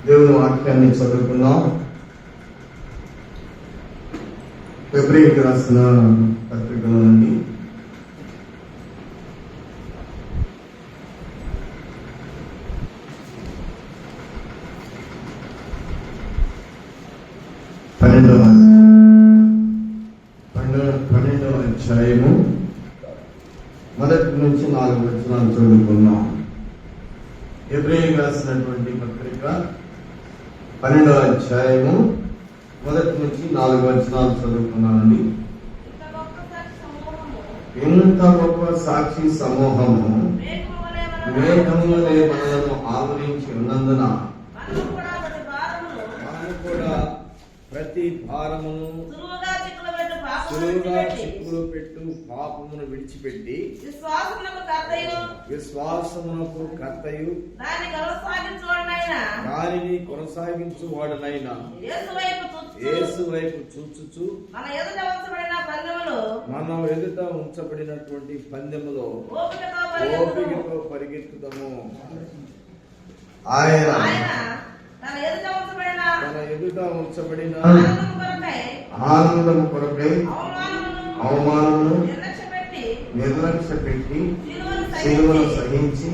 దేవుని వాక్యాన్ని చదువుకున్నాం. ఫిబ్రవరికి రాసిన పత్రికలో నుండి 12వ అధ్యాయము 1 నుంచి 4 వచనాలు చదువుకున్నాం. ఫిబ్రవరికి రాసినటువంటి పత్రిక 12వ అధ్యాయము 1 నుంచి 4 వచనాలు చదువుకున్నానండి. ఇంత గొప్ప సాక్షి సమూహము మేఘములే మనలను ఆవరించి ఉన్నందున మనము కూడా ప్రతి భారమును సులువుగా చిక్కులు పెట్టు పాపమును విడిచిపెట్టి విశ్వాసమునకు కర్తయు దానిని కొనసాగించువాడనైనా యేసు వైపు చూచుచు మనం ఎదుట ఉంచబడినటువంటి పందెములో ఓపికతో పరిగెత్తుదము. ఆయన తన ఎదుట ఉంచబడిన ఆనందము కొరకై అవమానమును నిర్లక్ష్య పెట్టి శిలువను సహించి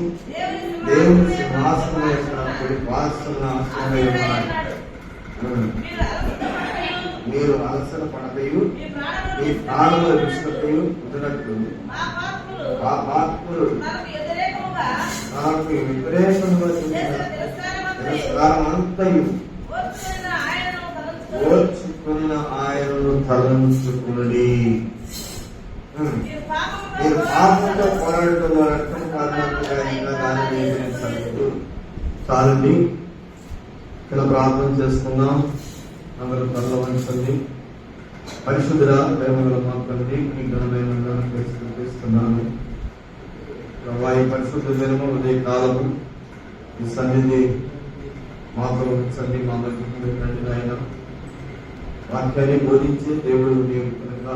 దేవుని సింహాసనం యొక్క కుడి పార్శ్వన ఆసీనుడై ఉన్నాడు. మీరు అలసట పడకయు మీ ప్రాణముల విశ్వతయు ఉంటున్నట్లు ఆ పాత్రులు నాకు వ్యతిరేకంగా తిరస్కారం అంతయు ఓర్చుకున్న ఆయనను తలంచుకుని మీరు పాపంతో పోరాడుతున్న రక్తం కారణంగా ఇంకా దానిని ఎదిరించలేదు. చాలండి, ఇక్కడ ప్రార్థన చేసుకుందాం. అందరూ తరలో వంచండి. పరిశుద్ధుడా, ప్రేమగల మా తండ్రి, మీ ఘనమైన చేస్తున్నాను. ఈ పరిశుద్ధ దినము ఉదయ కాలము ఈ సన్నిధి మాతో ఉంచండి. మా మధ్య రండి ఆయన. వాక్యాన్ని బోధించే దేవుడు నీవు కనుక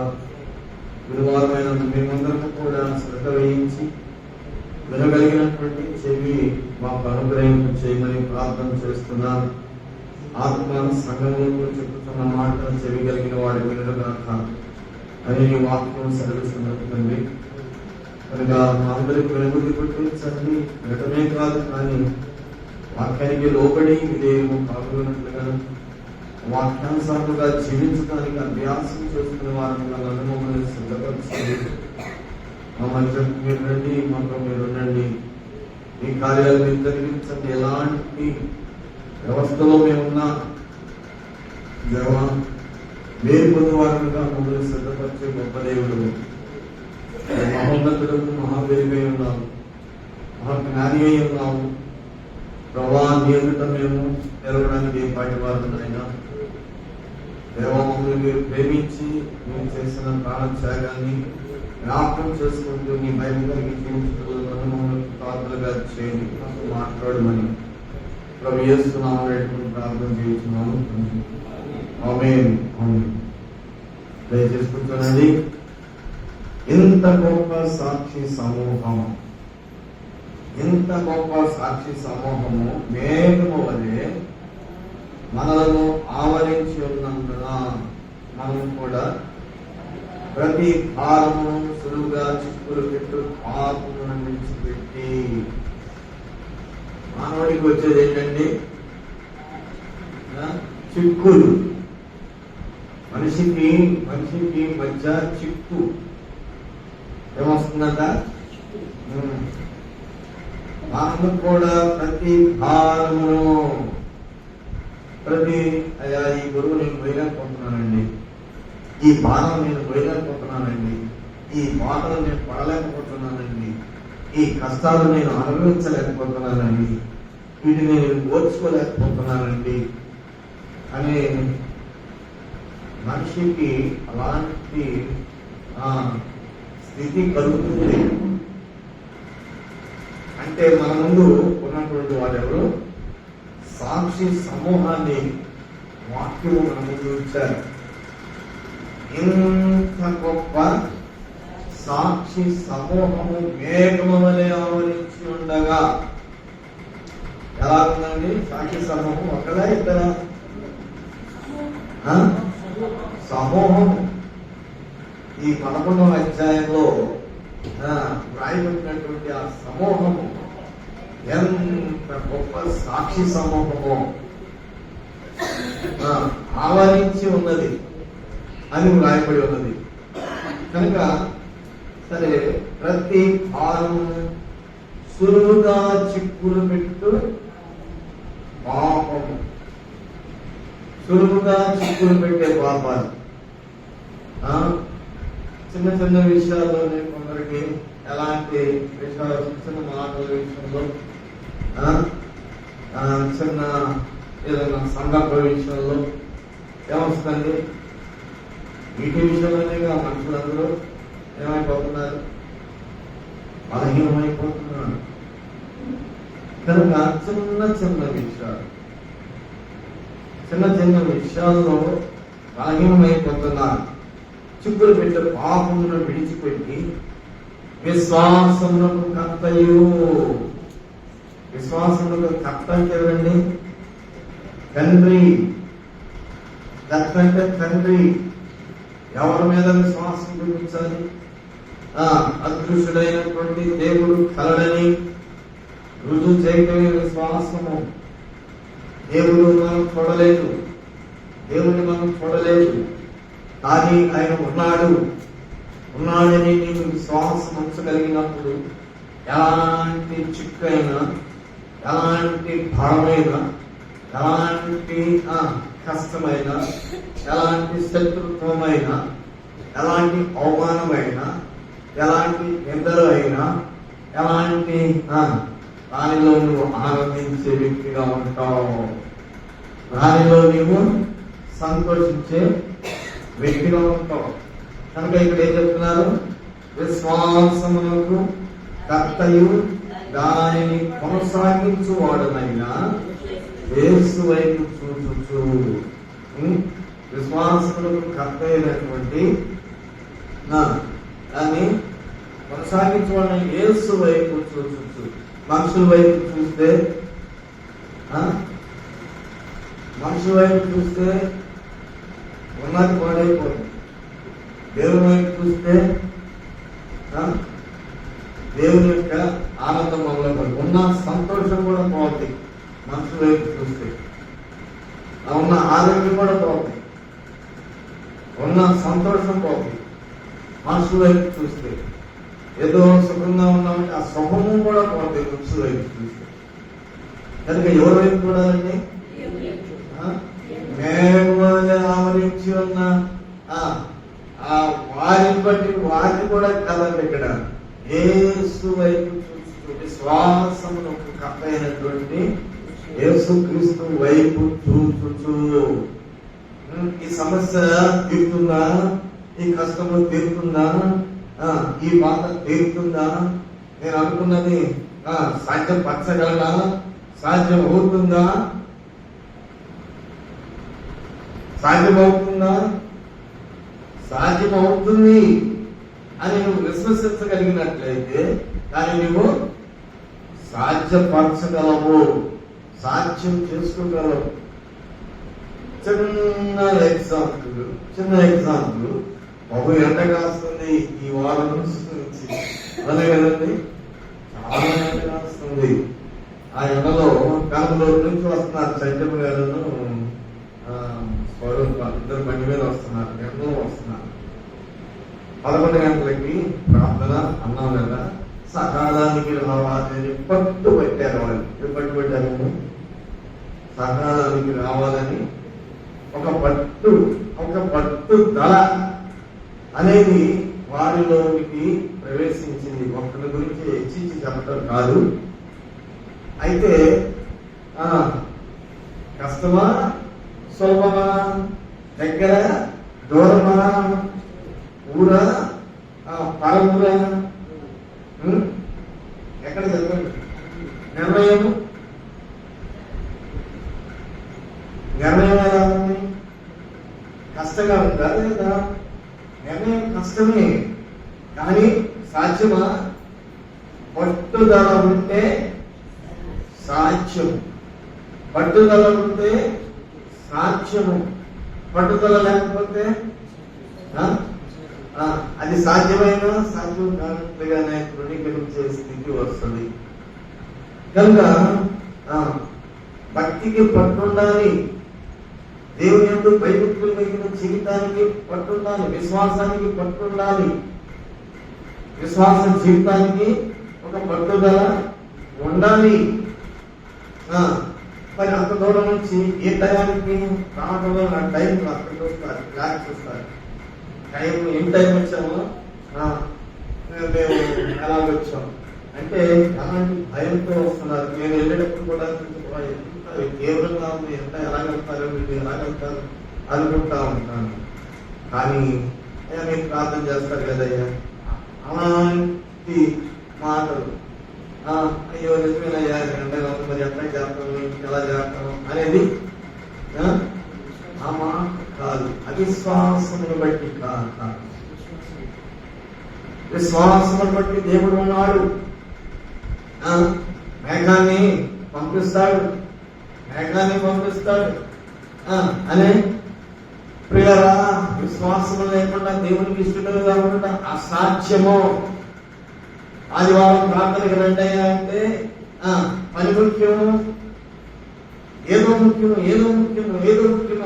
గురువారమైన మేమందరం కూడా శ్రద్ధ వహించి వినగలిగినటువంటి చెవి మాకు అనుగ్రహింపు చేయమని ప్రార్థన చేస్తున్నాను. ఆత్మ సంఘంలో చెప్పుతున్న మాట చెవి కలిగిన వాడి వినగాక అని నీ వాక్యం సెలవిస్తున్నట్టుంది. కనుక మా అందరికి వెనుబుద్ధి పుట్టించండి. వినటమే కాదు, కానీ వాక్యానికి లోబడి విధేయము పాల్గొన్నట్లుగా వాక్యానుసారంగా జీవించడానికి అభ్యాసం చేసుకునే వారిని అనుభవం సిద్ధపరచండి. మా మధ్య మీరు రండి, మాతో మీరు ఉండండి. ఈ కార్యాలు మీరు జరిగించండి. ఎలాంటి వ్యవస్థలో మేమున్నా దేవా, వేరు పొందువారుగా మమ్మల్ని సిద్ధపరిచే గొప్ప దేవుడు, మహోన్నతుడు, మహావేరుగా ఉన్నాము, మహాజ్ఞాని అయి ఉన్నాము. ప్రభా, నియమిత మేము నిలవడానికి ఏ పాటి వారు అయినా దేవా, మమ్మల్ని మీరు ప్రేమించి మేము చేసిన ప్రాణత్యాగాన్ని జ్ఞాపకం చేసుకుంటూ నీ భయం కలిగి జీవించడం మమ్మల్ని ప్రార్థనగా చేయండి. మాకు మాట్లాడమని ప్రభు యేసునామమున వేడుకొని ప్రార్థన చేస్తున్నాము. ఆమేన్. దయచేసి కూర్చోనండి. ఇంత గొప్ప సాక్షి సమూహం, ఇంత గొప్ప సాక్షి సమూహము మేఘము వలె మనలను ఆవరించి ఉన్నందున మనం కూడా ప్రతి భారము సులువుగా చిక్కులు పెట్టు పాపమును విడిచిపెట్టి. మానవుడికి వచ్చేది ఏంటండి? చిక్కులు. మనిషికి మధ్య చిక్కు ఏమొస్తుందంట? మనము కూడా ప్రతి భారమును అయ్యా, ఈ గురువు నేను వేయలేకపోతున్నానండి, ఈ భారం నేను వేయలేకపోతున్నానండి, ఈ బాధలు నేను పడలేకపోతున్నానండి, ఈ కష్టాలు నేను అనుభవించలేకపోతున్నానండి, వీటిని నేను ఓర్చుకోలేకపోతున్నానండి అనే మనిషికి అలాంటి స్థితి కలుగుతుంది. అంటే మన ముందు ఉన్నటువంటి వారెవరు? సాక్షి సమూహాన్ని వాక్యము మన ముందు ఉంచారు. ఇంత గొప్ప సాక్షి సమూహము మేఘము వలె ఆవరించి ఉండగా ఎలా ఉందండి సాక్షి సమూహం? ఒకదా ఇద్దరా? సమూహం. ఈ 11వ అధ్యాయంలో వ్రాయబడినటువంటి ఆ సమూహము ఎంత గొప్ప సాక్షి సమూహము ఆవరించి ఉన్నది అని వ్రాయబడి ఉన్నది. కనుక సరే, ప్రతి భారము సులువుగా చిక్కులు పెట్టు పాపము, సులువుగా చిక్కులు పెట్టే పాపాలు. చిన్న చిన్న విషయాల్లోనే కొందరికి ఎలాంటి విషయాలు, చిన్న మాటల విషయంలో, చిన్న ఏదైనా సందర్భ విషయంలో ఏమొస్తుంది? వీటి విషయంలోనేగా మనుషులందరూ ఏమైపోతున్నారు? బలహీనమైపోతున్నారు. కనుక చిన్న చిన్న విషయాల్లో బలహీనమైపోతున్నారు. చిక్కులు పెట్టే పాపమును విడిచిపెట్టి విశ్వాసమునకు కర్తయు. విశ్వాసమునకు కర్త అంటే ఎవరండి? తండ్రి. కర్త అంటే తండ్రి. ఎవరి మీద విశ్వాసం చూపించాలి? అదృశ్యుడైనటువంటి దేవుడు కలడని రుజువు చేయటమే విశ్వాసము. దేవుడిని మనం చూడలేదు, కానీ ఆయన ఉన్నాడని నేను విశ్వాసం ఉంచగలిగినప్పుడు ఎలాంటి చిక్కైనా, ఎలాంటి భారమైనా, ఎలాంటి కష్టమైనా, ఎలాంటి శత్రుత్వమైనా, ఎలాంటి అవమానమైనా, ఎలాంటి నిందలు అయినా, ఎలాంటి దానిలో నువ్వు ఆనందించే వ్యక్తిగా ఉంటావు. దానిలో నీవు సంతోషించే వ్యక్తిగా ఉంటావు. కనుక ఇక్కడ ఏం చెప్తున్నారు? విశ్వాసమునకు కర్తయు దానిని కొనసాగించువాడనైనా యేసు వైపు చూచుచు. విశ్వాసమునకు కర్త అయినటువంటి దాన్ని కొనసాగించువాడని యేసు వైపు చూచుచు. మనుషుల వైపు చూస్తే ఉన్నది పాడైపోతుంది. దేవుని వైపు చూస్తే దేవుని యొక్క ఆనందం మొదలైపోతుంది. ఉన్న సంతోషం కూడా పోతుంది. మనుషుల వైపు చూస్తే ఉన్న ఆరోగ్యం కూడా పోతుంది, ఉన్న సంతోషం పోతుంది. మనుషుల వైపు చూస్తే ఏదో సుఖంగా ఉన్నామంటే ఆ సుఖము కూడా పోతుంది మనుషుల వైపు చూస్తే. కనుక ఎవరి వైపు చూడాలండి? మేఘములే ఆవరించి ఉన్న వారిని బట్టి వారిని కూడా కాదండి. ఇక్కడ యేసు వైపు చూస్తూ విశ్వాసమునకు కర్త అయినటువంటి యేసుక్రీస్తు వైపు చూచుచు. ఈ సమస్య తీరుతుందా? ఈ కష్టము తీరుతుందా? ఈ బాధ తీరుతుందా? నేను అనుకున్నది సాధ్యపరచగలనా? సాధ్యం అవుతుందా? సాధ్యమవుతుంది అని నువ్వు విశ్వసించగలిగినట్లయితే దాన్ని నువ్వు సాధ్యపరచగలవు, సాధ్యం చేసుకోగలవు. చిన్న ఎగ్జాంపుల్ బహు ఎండ కాస్తుంది ఈ వారం నుంచి. అదే కదండి, చాలా ఎండ కాస్తుంది. ఆ ఎండలో కనుమలూరు నుంచి వస్తున్నారు చైతన్య గారు, స్వరూప, ఇద్దరు బండి మీద వస్తున్నారు. ఎండలో వస్తున్నారు. 11 గంటలకి ప్రార్థన అన్నాం కదా, సకాలానికి రావాలని పట్టు పెట్టారు వాళ్ళు. పట్టు పెట్టారు, సకాలానికి రావాలని ఒక పట్టుదల అనేది వారిలోనికి ప్రవేశించింది. ఒక్కరి గురించి హెచ్చించి చెప్పడం కాదు. అయితే కష్టమా, సులభమా, దగ్గర, దూరమా, ఊరా, పరమురా, ఎక్కడ చెప్పండి? నిర్ణయం ఎలా ఉంది? కష్టంగా ఉందా లేదా? నిర్ణయం కష్టమే, కానీ సాధ్యమా? పట్టుదల ఉంటే సాధ్యం. పట్టుదల ఉంటే సాక్ష్యము, పట్టుదల లేకపోతే అది సాధ్యమైన సాధ్యం కానట్లుగానే తృణీకరించే స్థితి వస్తుంది. కనుక భక్తికి పట్టుండాలి, దేవుని యందు భయభక్తులు కలిగిన జీవితానికి పట్టుండాలి, విశ్వాసానికి పట్టుండాలి, విశ్వాస జీవితానికి ఒక పట్టుదల ఉండాలి. మరి అంత దూరం నుంచి ఏ టయానికి రావడంలో నా టైం అక్కడికి వస్తారు, క్లాస్ చూస్తారు, టైం ఏం టైం వచ్చామో మేము ఎలా వచ్చాం అంటే అలాంటి భయంతో వస్తున్నారు. నేను వెళ్ళేటప్పుడు కూడా ఎంత తీవ్రంగా ఉంది, ఎంత ఎలాగెళ్తారు వీళ్ళు ఎలాగెళ్తారు అనుకుంటా ఉంటాను. కానీ అయ్యా మీరు ప్రార్థన చేస్తారు కదయ్యా, అలాంటి మాటలు అయ్యో నిజమేనయ్యా ఎండగా ఉంది, మరి ఎట్లా చేస్తాను ఎలా చేస్తాను అనేది ఆ మాట కాదు. అవిశ్వాసమును బట్టి కాదు, విశ్వాసమును బట్టి దేవుడు ఉన్నాడు. మేఘాన్ని పంపిస్తాడు అనే ప్రియరా, విశ్వాసం లేకుండా దేవునికి ఇష్టలుగా ఉండటం అసాధ్యము. ఆదివారం ప్రార్థనకి రండయ్యా అంటే పని ముఖ్యము, ఏదో ముఖ్యము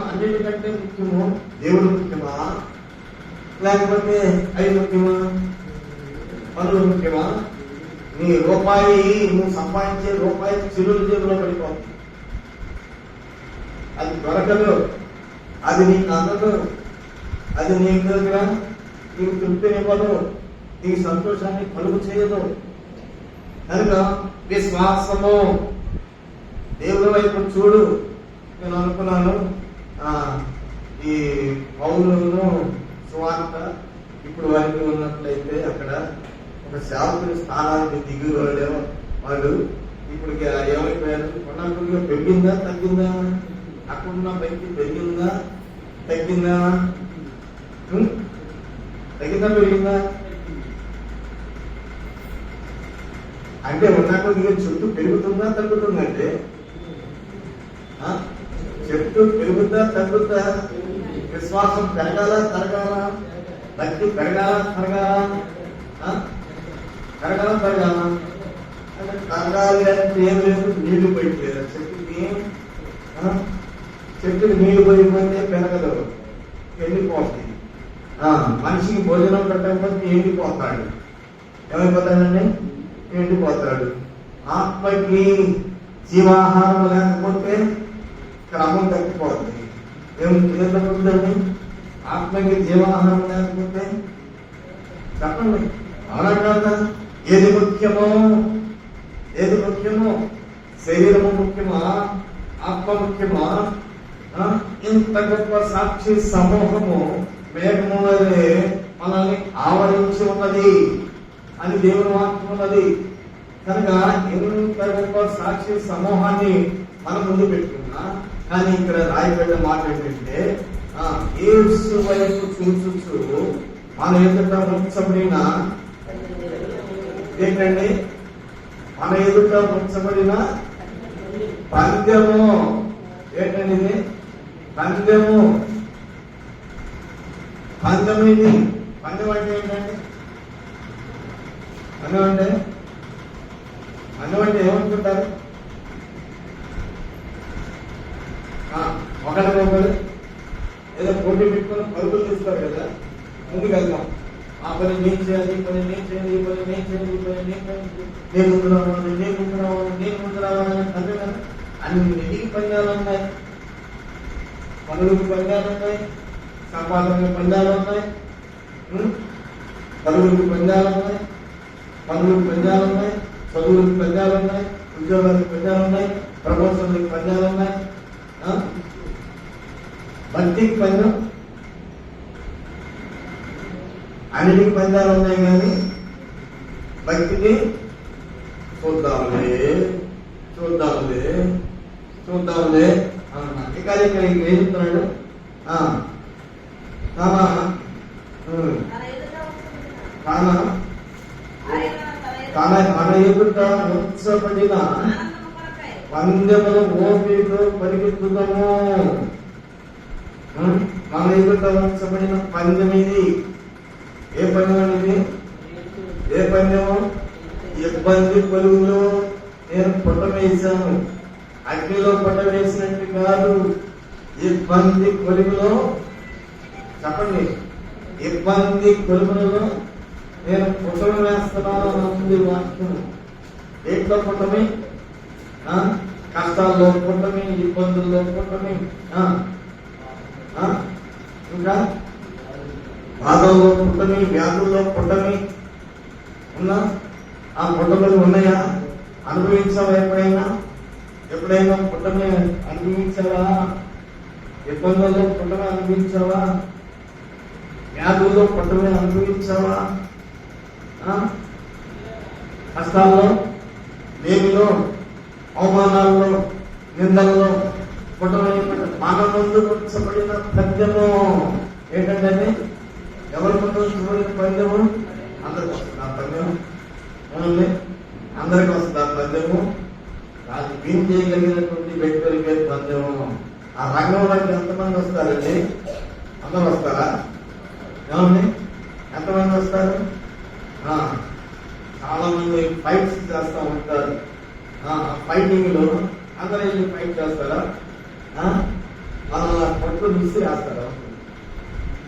అన్నిటికంటే ముఖ్యము దేవుడు ముఖ్యమా, లేకపోతే అవి ముఖ్యమా, పనులు ముఖ్యమా? నీ రూపాయి, నువ్వు సంపాదించే రూపాయి చిరుల జేబులో పడిపోతుంది, అది దొరకదు, అది నీకు అందదు, అది నీకు దగ్గర నీకు తృప్తినివ్వదు, నీ సంతోషాన్ని కలుగు చేయదు. కనుక విశ్వాసము, దేవుడి వైపు చూడు. నేను అనుకున్నాను ఈ పౌలును సువార్త ఇప్పుడు వారికి ఉన్నట్లయితే అక్కడ ఒక సేవకుని స్థానానికి దిగి వాడు ఇప్పుడు ఏమైపోయారు, కొన్నాళ్ళుగా పెరిగిందా తగ్గిందా, అక్కడున్న బయటికి పెరిగిందా తగ్గిందా పెరిగిందా అంటే కొన్నాళ్ళుగా చుట్టూ పెరుగుతుందా తగ్గుతుందంటే చెట్టు పెరుగుద్దా తగ్గుద్దా, విశ్వాసం పెరగాల తరగాల, భక్తి పెరగాల తరగాల అంటే తరగాలి అంటే ఏం లేదు, నీళ్లు పోయిపోయారు చెట్టుకి నీళ్లు పోయిపోతే పెరగదు, ఎండిపోతుంది. మనిషికి భోజనం పెట్టకపోతే ఎండిపోతాడు, ఏమైపోతాడండి ఎండిపోతాడు. ఆత్మకి జీవాహారం లేకపోతే క్రమం తగ్గిపోతుంది. ఏం తగ్గుతుందండి? ఆత్మకి జీవాహారం లేకపోతే చెప్పండి, అవునా కాదా? ఏది ముఖ్యమో శరీరము ముఖ్యమా, ఆత్మ ముఖ్యమా? ఇంత గొప్ప సాక్షి సమూహము మేఘము వలె మనల్ని ఆవరించి ఉన్నది అని దేవుని వాక్యం ఉన్నది. కనుక ఇంత గొప్ప సాక్షి సమూహాన్ని మన ముందు పెట్టుకున్నా, కానీ ఇక్కడ రాయబడ్డ మాట ఏంటంటే యేసు వైపు చూచుచు మన ఎదుట ఉంచబడిన ఏంటండి, మన ఎదుట ఉంచబడిన పందెము ఏంటండి, ఇది పందెము. ఇది పందెం అంటే ఏంటండి? పందెం అంటే ఏమనుకుంటారు? ఒకరికొకరు ఏదో పోటీ పెట్టుకుని పరుగులు తీస్తారు కదా, ముందుకు వెళ్తాం. ఆ పని నేను చేయాలి, ఈ పని నేను చేయాలి, ఈ పని నేను చేయాలి, ఈ పని నేను ముందు రావాలి అంటే అన్నిటికీ పందాలు ఉన్నాయి, పనులకు పందాలు ఉన్నాయి, సంపాదనకు పందాలు ఉన్నాయి, పనులకు పందాలు ఉన్నాయి, పనులకు పందాలు ఉన్నాయి, చదువులకు పందాలు ఉన్నాయి, ఉద్యోగాలకు పందాలు ఉన్నాయి, ప్రమోషన్లకు పందాలు ఉన్నాయి, భక్తికి పందెం, అన్నిటికి పందాలు ఉన్నాయి. కానీ భక్తికి చూద్దాంలే అన్నా. ఇక ఇక్కడ ఏం చెప్తున్నాడు? తన ఎదుట ఉంచబడిన పందెములు ఓపికతో పరిగెత్తుదాము. మన ఎదుట ఉంచబడిన పందెం ఇది. ఏ పందెం ఇది? ఏ పందెము? ఇబ్బంది పొరుగులో నేను పుట్ట వేశాను. అగ్నిలో పుట్ట వేసినట్టు కాదు, ఇబ్బంది కొలుగులో. చెప్పండి, ఇబ్బంది కొలుగులలో నేను పుట్టలు వేస్తున్నాను ఉంది వాక్యం. దేంట్లో పుట్టమి? కష్టాల్లో పుట్టమి, ఇబ్బందుల్లో పుట్టమి, ఇంకా బాధల్లో పుట్టమి, వ్యాధుల్లో పుట్టమి ఉన్నా. ఆ పుట్టలు ఉన్నాయా? అనుభవించావా? ఎప్పుడైనా పుట్టమే అనుభవించావా? ఇబ్బందుల్లో పుట్టమే అనుభవించావా? వ్యాధుల్లో పుట్టమే అనుభవించావా? కష్టాల్లో, లేమిలో, అవమానాల్లో, నిందల్లో పుట్టమే మన ముందు ఉంచబడిన పద్యము. ఏంటంటే ఎవరి ముందు ఉంచబడిన పద్యము? అందరికి వస్తుంది ఆ పద్యం. ఏమండి? అందరికి వస్తుంది ఆ పద్యము. అది విన్ చేయగలిగినటువంటి వ్యక్తులకే పద్యము. ఆ రంగంలోకి ఎంతమంది వస్తారండి? అందరూ వస్తారా? ఏమండి? ఎంతమంది వస్తారు? చాలా మంది ఫైట్స్ చేస్తూ ఉంటారు. ఫైటింగ్ లో అందరూ వెళ్ళి ఫైట్ చేస్తారా? మన పట్టుకొని ఇస్త్రీ వేస్తారా?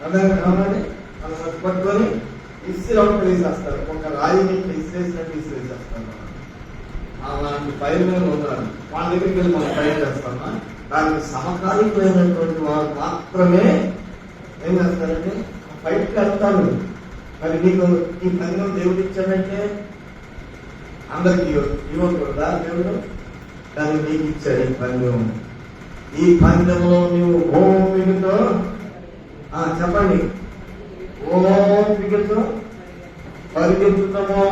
అదే కావాలి, మన పట్టుకొని ఇస్త్రీ ఒకటి వేసేస్తారు. ఒక రాయిని ఇసిరేసినట్టు ఇసిరేసేస్తారు. అలాంటి ఫైర్ మీద ఉన్నారు. వాళ్ళ దగ్గరికి వెళ్ళి మనం ఫైట్ చేస్తామా? దానికి సమకాలీనమైనటువంటి వారు మాత్రమే ఏం చేస్తారంటే ఫైట్కి వెళ్తారు. మరి నీకు ఈ పందెం దేవుడు ఇచ్చాడంటే అందరికి ఇవ్వకూడదా దేవుడు? కానీ నీకు ఇచ్చాడు ఈ పందెం. ఈ పందెంలో నువ్వు ఓపికతో చెప్పండి, ఓపికతో పరిగెత్తుతాము.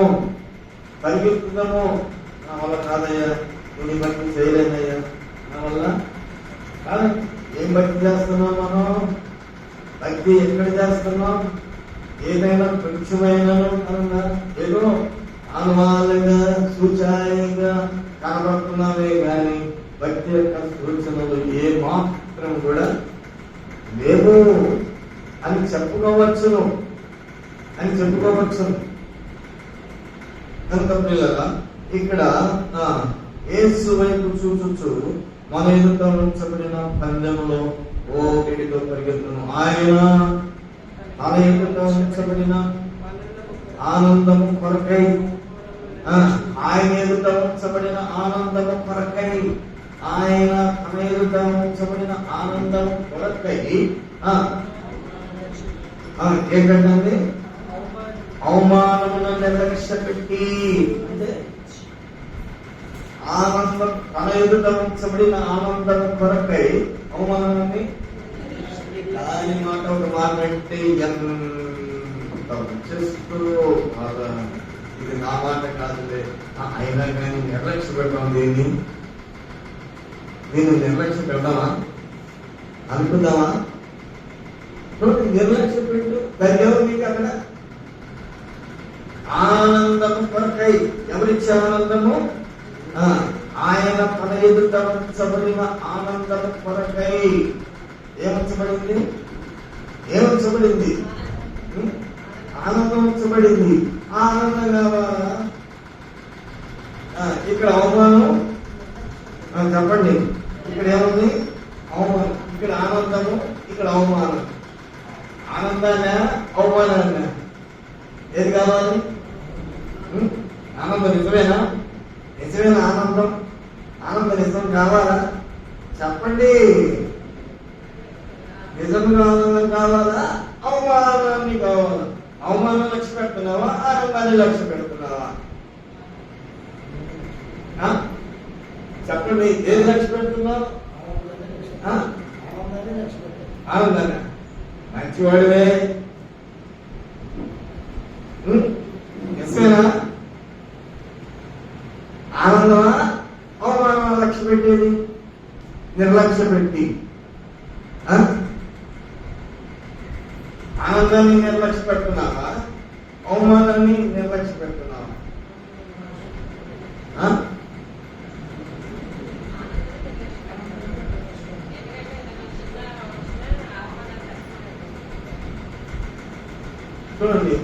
నా వల్ల కాదయ్యా, నేను భక్తి చేయలేదయ్యా, నా వల్ల కాదు. ఏం భక్తి చేస్తున్నాం మనం? భక్తి ఎక్కడ చేస్తున్నాం? ఏదైనా కొంచెమైనా ఏదో అనుమానంగా సూచాయంగా కనబడుతున్నామే కానీ భక్తి యొక్క సూచనలు ఏ మాత్రం కూడా లేవు అని చెప్పుకోవచ్చును. కనుక పిల్లల ఇక్కడ యేసు వైపు చూచుచు మన ఎదుట ఉంచబడిన పందెములో ఓపికతో పరిగెత్తును. ఆయన తన ఎదుట ఉంచబడిన ఆనందము కొరకై, ఆయన ఎదుట ఉంచబడిన ఆనందము కొరకై, ఆయన తన ఎదుట ఉంచబడిన ఆనందము కొరకై ఏంటంటే అవమానమును నిర్లక్ష్య పెట్టి, అంటే ఆనందం తన ఎదుట ఉంచబడిన ఆనందం కొరకై అవమానాన్ని దాని మాట ఒక మాట అంటే ఎంత చేస్తూ ఇది నా మాట కాదులే, అయినా కానీ నిర్లక్ష్య పెడతాం. నేను నిర్లక్ష్య పెడదామా అనుకుందామా? నిర్లక్ష్య పెట్టు ధైర్యం మీకు అక్కడ. ఆనందము కొరకై ఎవరిచ్చే ఆనందము? ఆయన తన ఎదుట ఉంచబడిన ఆనందము కొరకై ఏముంచబడింది? ఆనందం ఉంచబడింది. ఆనందం కావాలా? ఇక్కడ అవమానం చెప్పండి. ఇక్కడ ఏముంది? అవమానం. ఇక్కడ ఆనందము, ఇక్కడ అవమానం. ఆనందాన్ని అవమానాన్ని ఏది కావాలి? ఆనందం నిజమేనా? ఆనందం నిజం కావాలా? చెప్పండి. నిజంగా ఆనందం కావాలా? అవమానాన్ని కావాలా? అవమానం లక్ష్య పెడుతున్నావా? ఆనందాన్ని లక్ష్య పెడుతున్నావా? చెప్పండి, ఏది లక్ష్య పెడుతున్నావు? ఆనందాన్ని. మంచివాడివే, నిజమేనా? ఆనందమా అవమానం లక్ష్య పెట్టేది? నిర్లక్ష్య పెట్టి ఆనందాన్ని నిర్లక్ష్య పెడుతున్నావా? అవమానాన్ని నిర్లక్ష్య పెడుతున్నావా? చూడండి,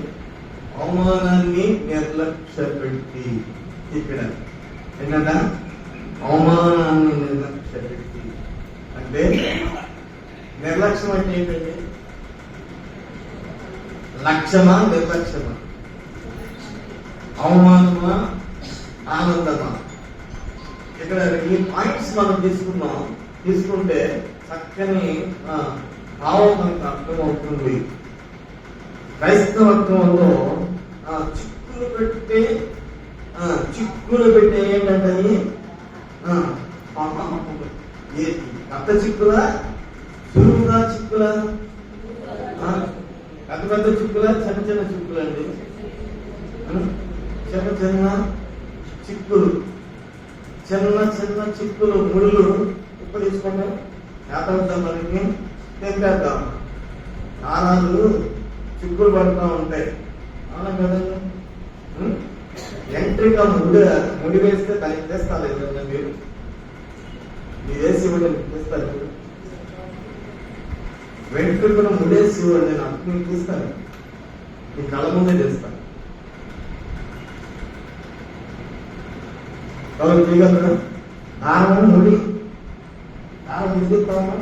అవమానాన్ని నిర్లక్ష్య పెట్టి, ఇక్కడ ఏంటంట అవమానాన్ని నిర్లక్ష్య పెట్టి అంటే నిర్లక్ష్యం అంటే ఏంటండి? లక్ష్యమా నిర్లక్ష్యమా? అవమానమా ఆనందమా? ఇక్కడ ఈ పాయింట్స్ మనం తీసుకుంటే చక్కని భావం మనకు అర్థం అవుతుంది. క్రైస్తవత్వంలో చిక్కులు పెట్టే ఏంటంటే పెద్ద చిక్కులా సులువుగా చిక్కులా? పెద్ద పెద్ద చిక్కులా చిన్న చిన్న చిక్కులు అండి? చిన్న చిన్న చిక్కులు, చిన్న చిన్న చిక్కులు, ముళ్ళు ఇప్పుడు తీసుకుంటాం, ఏటవుతాం, మనకి తెంపేద్దాం. నారాలు చిక్కులు పడుతూ ఉంటాయి, అవునా కదండి? ఎంట్రీగా ముడి వేస్తే దానికి తెస్తారు ఏదన్నా మీరు వేసి ఇవ్వండి, తీస్తారు. వెంట్రుకను ముడేసి ఇవ్వండి, నేను అప్పుడు తీస్తాను, మీ కళ్ళ ముందే చేస్తాను. ఎవరు తీయగలరు? దానము ముడి, దానం ముడిస్తామా?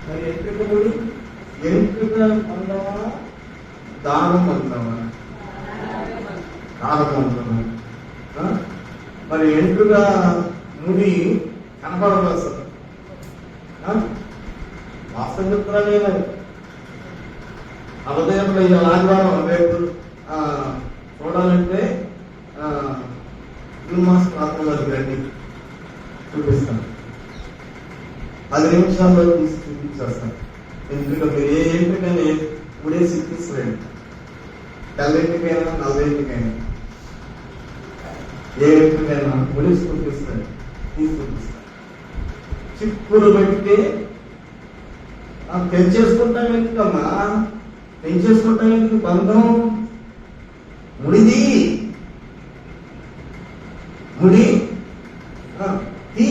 మరి ఎంట్రుక ముడి, ఎంట్రుక అందామా దానం అందామా? దానం అందామా? మరి ఎంట్రుక ముడి కనపడదు అసలు. వాస్తవం చెప్తున్నా నేను. ఆ ఉదయంలో ఈ ఆదివారం రేపు చూడాలంటే మాస్ ప్రాంతంలోకి రండి, చూపిస్తాను. 10 నిమిషాల్లో తీసి చూపించేస్తాను. ఎందుకంటే మీరు ఏ ఎంట్రికైనా ముడేసి తీసుకురండి, తెల్లింటికైనా నల్లయింటికైనా ఏ ఎంట్రికైనా ముడేసి చూపిస్తాను, తీసి చూపిస్తాను. చిక్కులు పెట్టి పెంచేసుకుంటాం ఎందుకమ్మా? పెంచేసుకుంటాం ఎందుకు? బంధం ముడిది, ముడి తీ.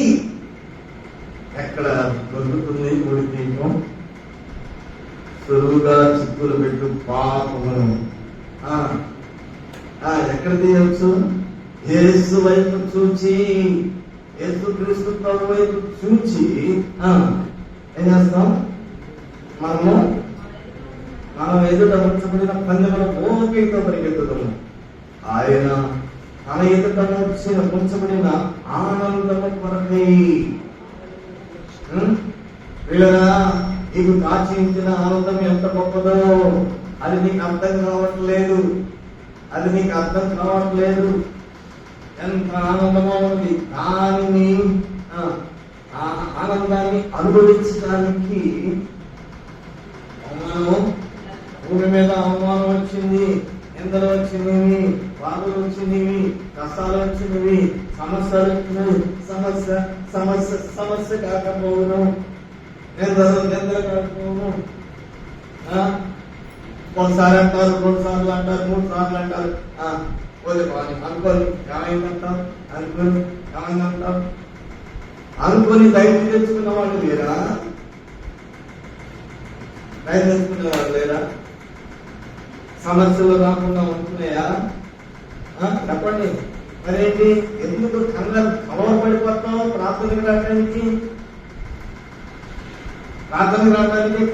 ఎక్కడ దొరుకుతుంది ముడి తీయటం? సులువుగా చిక్కులు పెట్టు పాపము. ఎక్కడ తీయవచ్చు? యేసు వైపు చూచి, యేసు క్రీస్తు ప్రభు వైపు చూచి ఏం చేస్తాం? మనం ఎదుట ఉంచబడిన పందెముల ఓపికతో పరిగెత్తుతాము. ఆయన తన ఎదుట ఉంచబడిన ఆనందము కొరకై వీళ్ళరా నీకు కాచించిన ఆనందం ఎంత గొప్పదో అది నీకు అర్థం కావట్లేదు, అది నీకు అర్థం కావట్లేదు. ఎంత ఆనందమో ఉంది. దానిని ఆనందాన్ని అనుభవించడానికి అవమానము, భూమి మీద అవమానం వచ్చింది, నిందలు వచ్చినవి, బాధలు వచ్చినవి, కష్టాలు వచ్చినవి, సమస్యలు వచ్చినవి. సమస్య సమస్య సమస్య కాకపోవను, నిందలు కాకపోవను. ఒకసారి అంటారు, 2 సార్లు అంటారు, 3 సార్లు అంటారు. అనుకోని ఏమైందంటాం, అనుకోని ఏమైందంటాం, అనుకోని ధైర్యం తెచ్చుకున్న వాళ్ళు లేరా? ధైర్యం తెచ్చుకునే వాళ్ళు లేరా? సమస్యలు రాకుండా ఉంటున్నాయా? చెప్పండి. మరేంటి, ఎందుకు కలవరపడిపోతావు? ప్రార్థనకు రావడానికి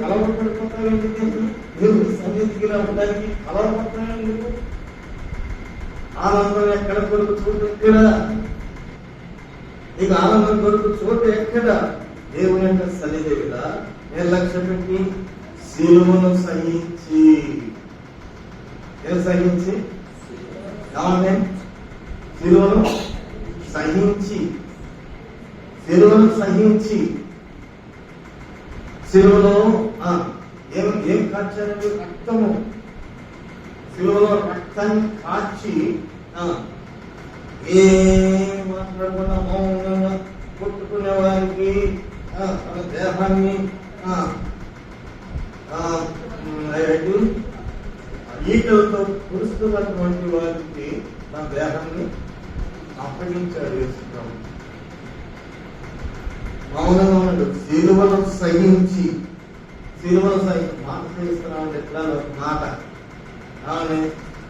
కలవరపడిపోతావు ఎందుకు? దేవుడి సన్నిధికి రావడానికి కలవరపడతావు ఎందుకు? ఆనందం ఎక్కడ కొరకు చోటు ఎక్కడ? నీకు ఆనందం కొరకు చోటు ఎక్కడ? దేవుని యొక్క సన్నిధి కదా. నిర్లక్ష్యం పెట్టి శిలువను సహించి, ఏం సహించి? ఏమంటే శిలువను సహించి, శిలువను సహించి, శిలువలో ఏం కాచారండి? రక్తము. శిలువలో రక్తాన్ని కాచి ఏ మాట్లాడకుండా మౌనంగా కొట్టుకునే వారికి, తన దేహాన్ని ఈటలతో కురుస్తున్నటువంటి వారికి తన దేహాన్ని అప్పగించాడు యేసుప్రభు. మౌనంగా ఉన్నాడు. శిలువను సహించి సిలువను మాట సహిస్తున్నాం ఎట్లా మాట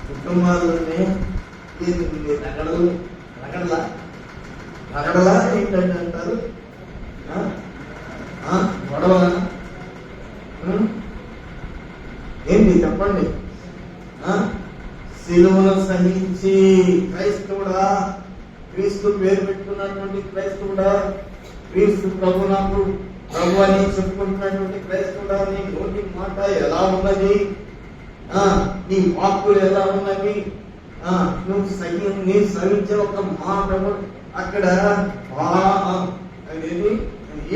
కుటుంబాలని రగడలా ఏంటంటే అంటారు గొడవలా ఏంటి చెప్పండి. సిలువను సహించి క్రైస్తవుడా, క్రీస్తు పేరు పెట్టుకున్నటువంటి క్రైస్తవుడా, క్రీస్తు ప్రభు నాకు ప్రభు అని చెప్పుకుంటున్నటువంటి క్రైస్తవుడా, నీ నోటి మాట ఎలా ఉన్నది, నీ వాక్కులు ఎలా ఉన్నవి, నువ్వు సహించే ఒక మాట అక్కడ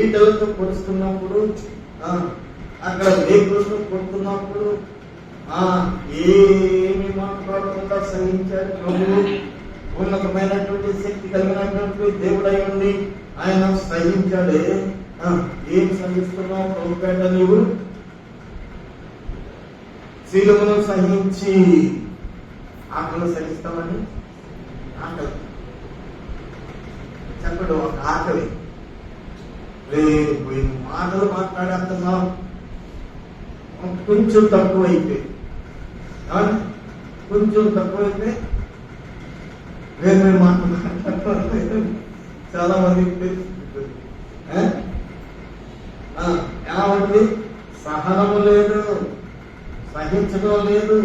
ఈటలతో పొడుస్తున్నప్పుడు, అక్కడ వేగులతో కొడుతున్నప్పుడు ఏమి మాట్లాడకుండా సహించాడు ప్రభు. ఉన్నతమైనటువంటి శక్తి కలిగినటువంటి దేవుడై ఉండి ఆయన సహించాడే. ఏం సహిస్తున్నావు ప్రభుపేట నీవు? సిలువను సహించి ఆకలి సహిస్తామని. ఆకలి చెప్పడు, ఒక ఆకలి లేదు. మాటలు మాట్లాడేస్తున్నావు కొంచెం తక్కువైతే, కొంచెం తక్కువైతే వేరే మాట్లాడుతూ చాలా మంది ఎలా ఉంది? సహనము లేదు, సహించడం లేదు.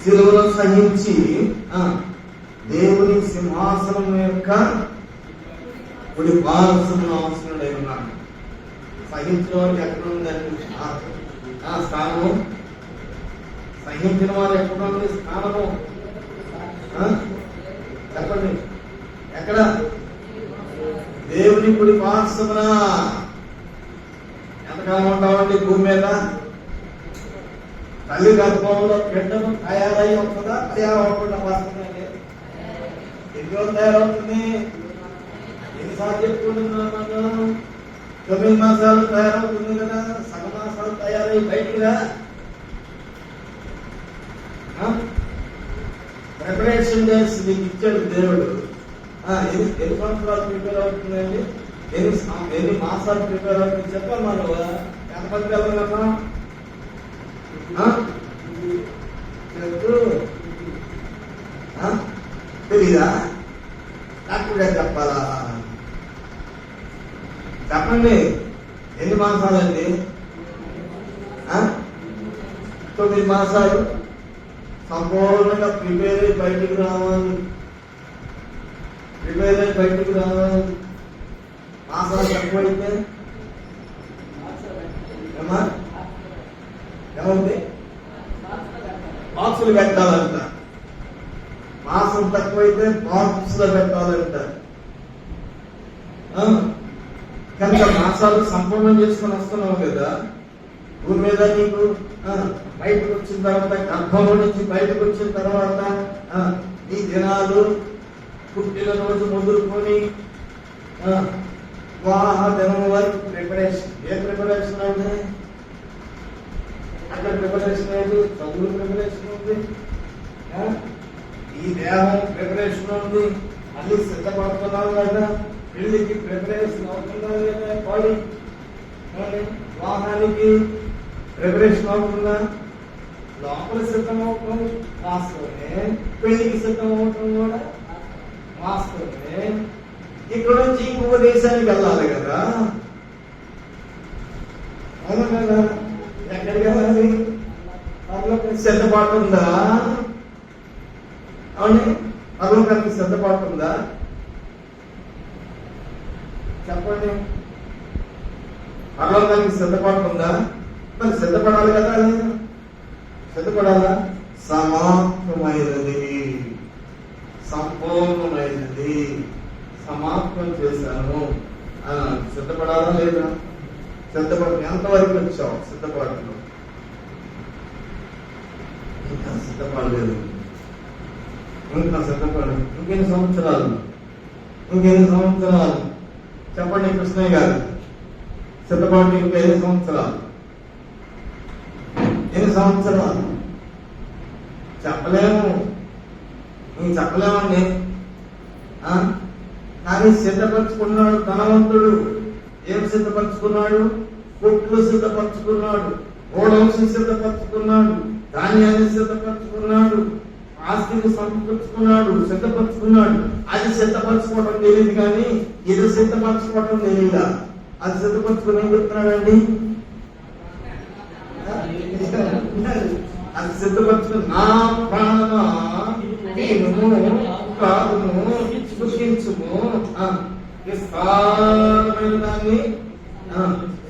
సిలువలో సహించి దేవుని సింహాసనం యొక్క కుడి పార్శ్వమున ఆసీనుడై ఉన్నాడు. సహించిన వారికి ఎక్కడ ఉందండి స్థానము? సహించిన వారు ఎక్కడ ఉంది స్థానము? చెప్పండి, ఎక్కడ? దేవుని కుడి పార్శ్వమున. ఎంతకాలం ఉంటామండి భూమి మీద? తల్లి గర్భంలో బిడ్డను తయారై వస్తుందా, తయారవకుండా వస్తుందండి? ఎన్ని రోజులు తయారవుతుంది? ఎన్నిసార్లు చెప్పుకుంటున్నాను? 9 మాసాలు తయారవుతుంది కదా, సగం మాసాలు తయారై బయటికిరా. ప్రిపరేషన్ డేస్ నీకు ఇచ్చాడు దేవుడు. ఎన్ని సంవత్సరాలు ప్రిపేర్ అవుతుందండి? ఎన్ని మాసాలు ప్రిపేర్ అవుతుంది చెప్పాలి. మనం ఎంతమంది వెళ్ళగలమా? చెప్తూ తెలీదా? డాక్టర్ గారు చెప్పాలా? చెప్పండి, ఎన్ని మాసాలండి? 9 మాసాలు సంపూర్ణంగా ప్రిపేర్ అయ్యి బయటికి రావాలి. మాసాలు తక్కువైతే ఏమండి? బాక్సులు పెట్టాలంట. మాసం తక్కువైతే బాక్స్ లో పెట్టాలంట. కనుక మాసాలు సంపూర్ణం చేసుకుని వస్తున్నావు కదా భూమి మీద. నీకు బయటకు వచ్చిన తర్వాత, గర్భంలో నుంచి బయటకు వచ్చిన తర్వాత నీ దినాలు పుట్టిన రోజు మొదలుకొని వివాహ దినం వరకు ప్రిపరేషన్. ఏ ప్రిపరేషన్ అంటే అక్కడ ప్రిపరేషన్ లేదు, చదువు ప్రిపరేషన్ ఉంది, ఈ దేహం ప్రిపరేషన్ ఉంది, అన్ని సిద్ధపడుతున్నావు కదా, పెళ్లికి ప్రిపరేషన్ అవుతుందా లేదా, బాడీ వివాహానికి ప్రిపరేషన్ అవుతుందా, లోపల సిద్ధం అవటం వాస్తవమే, పెళ్లికి సిద్ధం అవటం కూడా వాస్తవమే. ఇక్కడ నుంచి ఇంకొక దేశానికి వెళ్ళాలి కదా, అవును కదా? ఎక్కడికి వెళ్ళాలి? పరలోకానికి సిద్ధపాటు ఉందా? అవును, పరలోకానికి సిద్ధపాటు ఉందా? చెప్పండి, పరలోకానికి సిద్ధపాటు ఉందా? మరి సిద్ధపడాలి కదా, సిద్ధపడాలా? సమాప్తమైనది, సంపూర్ణమైనది, సమాప్తం చేశాను. సిద్ధపడాలా లేదా? సిద్ధపడ ఎంతవరకు వచ్చావు సిద్ధపాటులో? ఇంకా సిద్ధపడలేదు. ఇంకా సిద్ధపడలేదు. ఇంకెన్ని సంవత్సరాలు చెప్పండి కృష్ణయ్య గారు? సిద్ధపాటు ఇంకా ఎన్ని సంవత్సరాలు చెప్పలేము. నేను చెప్పలేమండి. కానీ సిద్ధపరచుకున్నాడు ధనవంతుడు. ఏం సిద్ధపరచుకున్నాడు? కొట్లు సిద్ధపరచుకున్నాడు, గోడౌన్స్ సిద్ధపరచుకున్నాడు, ధాన్యాన్ని సిద్ధపరచుకున్నాడు, ఆస్తిని సమకూర్చుకున్నాడు, సిద్ధపరచుకున్నాడు. అది సిద్ధపరచుకోవడం తెలియదు కానీ ఇది సిద్ధపరచుకోవడం తెలియదా? అది సిద్ధపరచుకుని ఏం చెప్తున్నాడండి? అది సిద్ధపరచుకుని నా ప్రాణమా కాదును సుఖించుము, విస్తారమైన దాన్ని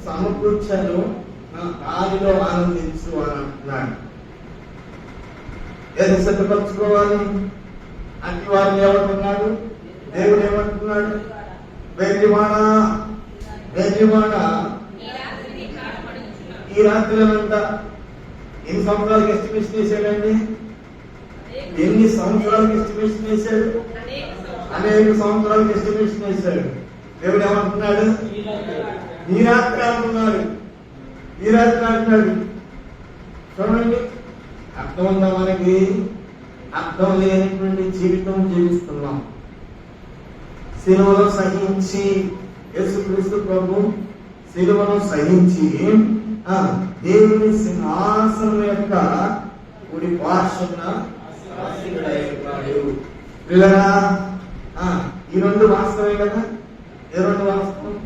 సమకూర్చాను, దానిలో ఆనందించు అని అంటున్నాడు. ఏది సిద్ధపరచుకోవాలి? అట్టి వారిని ఏమంటున్నాడు? దేవుడు ఏమంటున్నాడు? వెర్రివాడా, వెర్రివాడా, ఈ రాత్రి అంతా ఎన్ని సంవత్సరాలకు ఎస్టిమేషన్ వేసాడండి? ఎన్ని సంవత్సరాలకు ఎస్టిమేషన్ వేశాడు? అనేక సంవత్సరాలకు ఎస్టిమేషన్ వేశాడు. దేవుడు ఏమంటున్నాడు? ఈ రాత్రి అంటున్నాడు, ఈ రాత్రి అంటున్నాడు. చూడండి, అర్థం ఉందా మనకి? అర్థం లేనటువంటి జీవితం జీవిస్తున్నాం. సిలువలో సహించి, యేసుక్రీస్తు ప్రభు సిలువను సహించి దేవుని సింహాసనం యొక్క కుడి పార్శ్వన పిల్లరా, ఈ రెండు వాస్తవే కదా? ఏ రెండు వాస్తవం?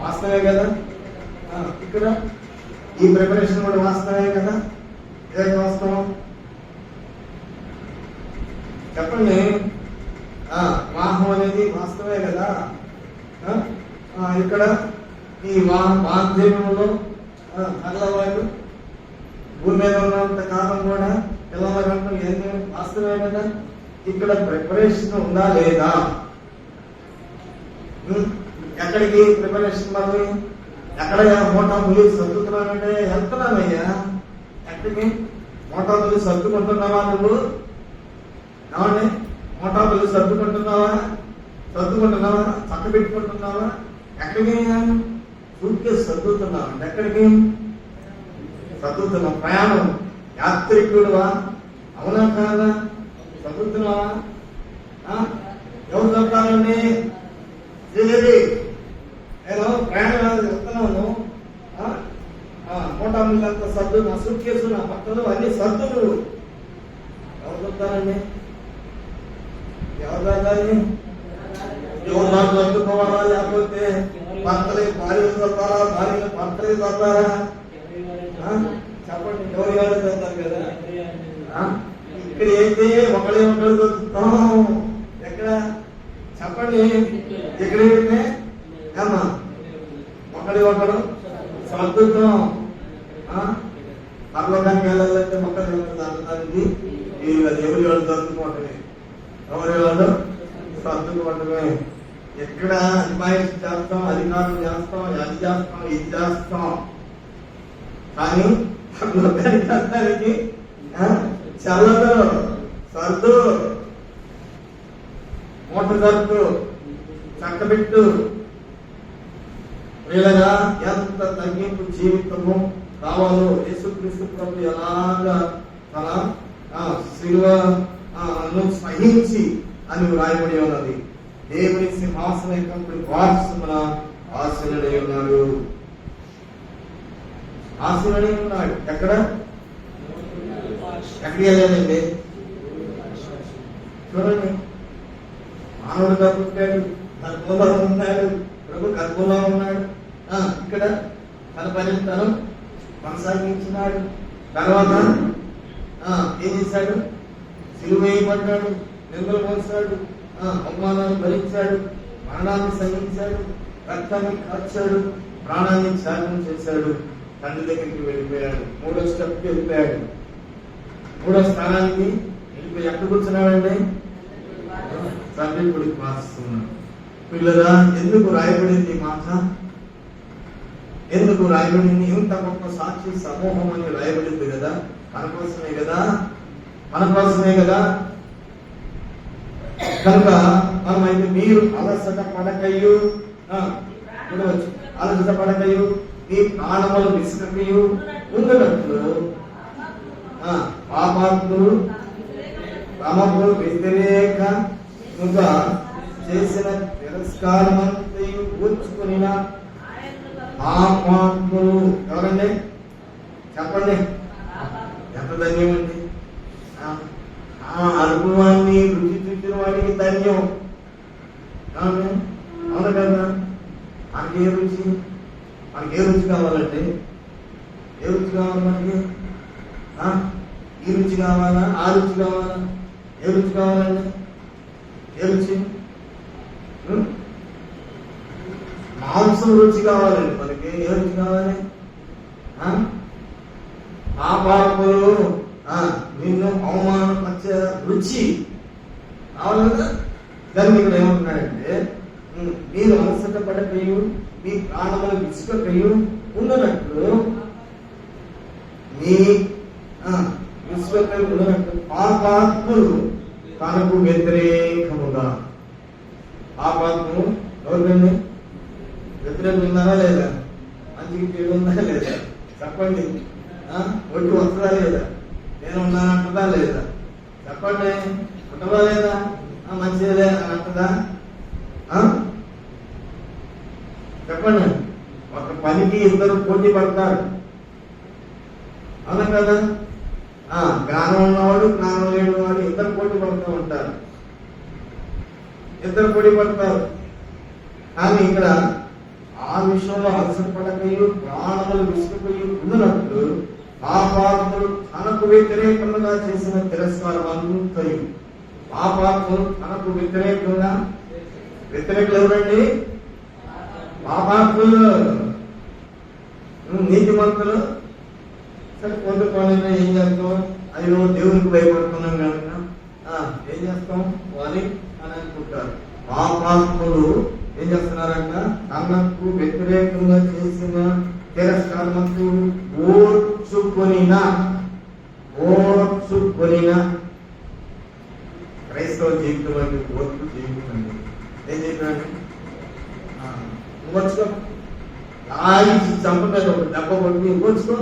వాస్తవే కదా? ఇక్కడ ఈ ప్రిపరేషన్ కూడా వాస్తవే కదా? ఏది వాస్తవం చెప్పండి. వాహనం అనేది వాస్తవే కదా? ఇక్కడ ఈ వాగ్దేవంలో తెల్లవారు భూమి మీద ఉన్నంత కాలం కూడా తెల్లవారు ఏంటి వాస్తవే కదా? ఇక్కడ ప్రిపరేషన్ ఉందా లేదా? ఎక్కడికి ప్రిపరేషన్? మళ్ళీ ఎక్కడ మోటా ములి సర్దుతున్నానంటే వెళ్తున్నానయ్యా. ఎక్కడికి? మోటా ములి సర్దుకుంటున్నావా నువ్వు? ఏమండి, మోటా ములి సర్దుకుంటున్నావా? సర్దుకుంటున్నావా? చక్క పెట్టుకుంటున్నావా? ఎక్కడికి? సూట్కేస్ సర్దుతున్నావు. ఎక్కడికి సర్దుతున్నావు? ప్రయాణం యాత్రికుడువా? అవునా కాదా? చదువుతున్నావా? ఎవరు చదువుతానండి? నేను ప్రయాణం వెళ్తున్నాను, మోటా మిల్లంతా సర్దు, నా సూట్ కేసు, నా పక్కలు అన్ని సర్దులు. ఎవరు చదువుతారండి? ఎవరు చదవాలి? ఎవరు నాకు చదువుకోవాలా? లేకపోతే భర్తలే భార్యలు చదువుతారా? భార్యలు భర్తలే చదువుతారా? చెప్పండి, ఎవరు ఎవరు చదువుతారు కదా? ఇక్కడ అయితే ఒకళ్ళే ఒకళ్ళు చదువుతాం. ఎక్కడ చెప్పండి? ఇక్కడ ఏమా ఒకడి ఒకడు సర్దుతాం. పర్లోకానికి వెళ్ళాలంటే మొక్కలు దానికి ఎవరి వాళ్ళు సర్దుకోవటమే, ఎవరి వాళ్ళు సర్దుకోవటమే. ఎక్కడ అధిమాయిష్ చేస్తాం, అధికారులు చేస్తాం, అది చేస్తాం, ఇది చేస్తాం. కానీ పర్లోకానికి చల్లదు, సర్దు, మూట సర్దు, చక్కబెట్టు. వీళ్ళగా ఎంత తగ్గింపు జీవితము కావాలో యేసుక్రీస్తు ప్రభు ఎలాగా తన సిలువను సహించి అని రాయబడి ఉన్నది. దేవుని సింహాసనం యొక్క వారసున ఆశీనుడై ఉన్నాడు. ఆశీనుడై ఉన్నాడు. ఎక్కడ? ఎక్కడికి వెళ్ళాడండి? చూడండి, మానవుడుగా పుట్టాడు, గర్భంలో ఉన్నాడు, ప్రభు గర్భంలో ఉన్నాడు. ఇక్కడ తన పని తను కొనసాగించినాడు. తర్వాత ఏం చేశాడు? సిలువ వేయబడ్డాడు, నిందలు మోసాడు, అవమానాన్ని భరించాడు, మరణాన్ని సహించాడు, రక్తాన్ని కార్చాడు, ప్రాణాన్ని త్యాగం చేశాడు, తండ్రి దగ్గరికి వెళ్ళిపోయాడు. మూడో స్టెప్కి వెళ్ళిపోయాడు. మూడో స్థానానికి వెళ్ళిపోయి ఎక్కడ కూర్చున్నాడండి? తండ్రి కొడుకు మార్చుతున్నాడు. పిల్లరా, ఎందుకు రాయబడింది ఈ మాట? ఎందుకు రాయబడింది? ఇంత గొప్ప సాక్షి సమూహం అని రాయబడింది కదా, మన కోసమే కదా, మన కోసమే కదా. కనుక మనమైతే మీరు అలసట పడకయ్యు, అలసట పడకయ్యు, మీ ప్రాణములు విసుకయు ఉండినట్లు పాపాత్ములు వ్యతిరేక చేసిన తిరస్కారమంతయు ఓర్చుకొనిన పాపాత్ములు ఎవరండి చెప్పండి, ఎంత ధన్యమండి. ఆ అనుభవాన్ని రుచి చూసిన వాడికి ధన్యం. అవును కదా, మనకి ఏ రుచి కావాలంటే ఏ రుచి కావాలి మనకి? ఈ రుచి కావాలా, ఆ రుచి కావాలా? ఏ రుచి కావాలండి? ఏ రుచి? మాంసం రుచి కావాలండి మనకి. ఏ రుచి కావాలి? పాపాత్ములు నిన్ను అవమానపరిచే రుచి కావాలి కదా. దాన్ని ఇక్కడ ఏమంటున్నాడంటే, మీరు అలసట పడకయు మీ ప్రాణములు విసుకకయు ఉన్నట్లు మీ విసుకకయు ఉన్నట్లు పాపాత్ములు తనకు వ్యతిరేకముగా. పాపాత్ములు ఎవరికండి? వ్యతిరేకం ఉన్నారా లేదా? మంచికి చెడు ఉందా లేదా? చెప్పండి. ఒడ్డు వస్తుందా లేదా? నేను ఉన్నానంటుందా లేదా? చెప్పండి. ఉంటుందా లేదా? మంచిదే అని అంటుందా? చెప్పండి. ఒక పనికి ఇద్దరు పోటీ పడతారు, అవునా కదా? జ్ఞానం ఉన్నవాడు జ్ఞానం లేని వాడు ఇద్దరు పోటీ పడుతూ ఉంటారు. ఇద్దరు పోటీ పడతారు. కానీ ఇక్కడ ఆ విషయంలో అలసట పడకయు ప్రాణములు విసుకుపోయి ఉన్నట్లు పాపాత్ములు తనకు వ్యతిరేకంగా చేసిన తిరస్కారం అంతయు. పాపాత్ములు తనకు వ్యతిరేకంగా, వ్యతిరేకులు ఎవరండి? పాపాత్ములు. నీతిమంతులు సరే పొందుకోవాలన్నా ఏం చేస్తాం? అయ్యో దేవునికి భయపడుతున్నాం కనుక ఏం చేస్తాం అని అనుకుంటారు. పాపాత్ములు ఏం చేస్తున్నారంట? తనకు వ్యతిరేకంగా చేసిన తిరస్కారమంతు ఓర్చుకొనిన క్రైస్తవ జీవితం అంటే ఓర్పు జీవితం అండి. ఏం చెప్పాడు? ఓర్చుకో, లాగి చంపలేదు, ఒక దెబ్బ కొట్టి ఓర్చుకో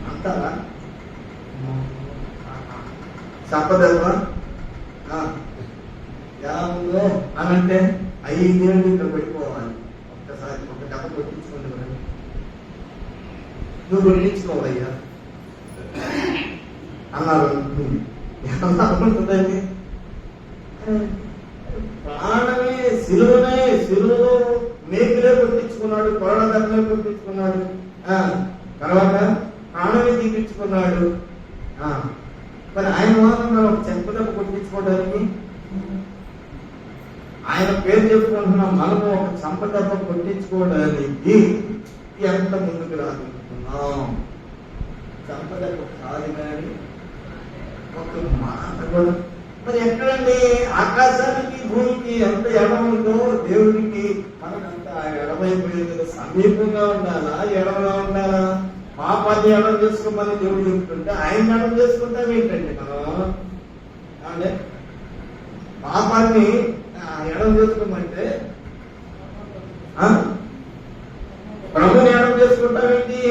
అంటారా? చంపదెబ్బ ఎలా ఉందో అని అంటే 5 ఏళ్ళు ఇక్కడ పెట్టుకోవాలి. ఒక్కసారి ఒక దెబ్బ కొట్టించుకోండి. నువ్వు కొట్టించుకోవాలయ్యా అన్నారు. ఎలా ఉంటుందండి? ప్రాణమే సిలువలో మేకులే కొట్టించుకున్నాడు, కొరడ దెబ్బలే కొట్టించుకున్నాడు, తర్వాత ప్రాణమే తీపించుకున్నాడు. మరి ఆయన మాత్రం ఒక చెంప దెబ్బ కొట్టించుకోవడానికి, ఆయన పేరు చెప్పుకుంటున్నాం, మనము ఒక చెంప దెబ్బ కొట్టించుకోవడానికి ఎంత ముందుకు రానుకుంటున్నాం? చెంప దెబ్బ కాదు కానీ ఒక మాట కూడా. మరి ఎక్కడండి? ఆకాశానికి భూమికి ఎంత ఎడం ఉందో దేవుడికి మనకంత ఎడమైపోయింది. సమీపంగా ఉండాలా, ఎడమగా ఉండాలా? పాపాన్ని ఎడం చేసుకోమని దేవుడు చెప్తుంటే ఆయన ఎడం చేసుకుంటాం ఏంటండి మనం? అంటే పాపాన్ని ఎడం చేసుకోమంటే ప్రభుని ఎడం చేసుకుంటామేంటి?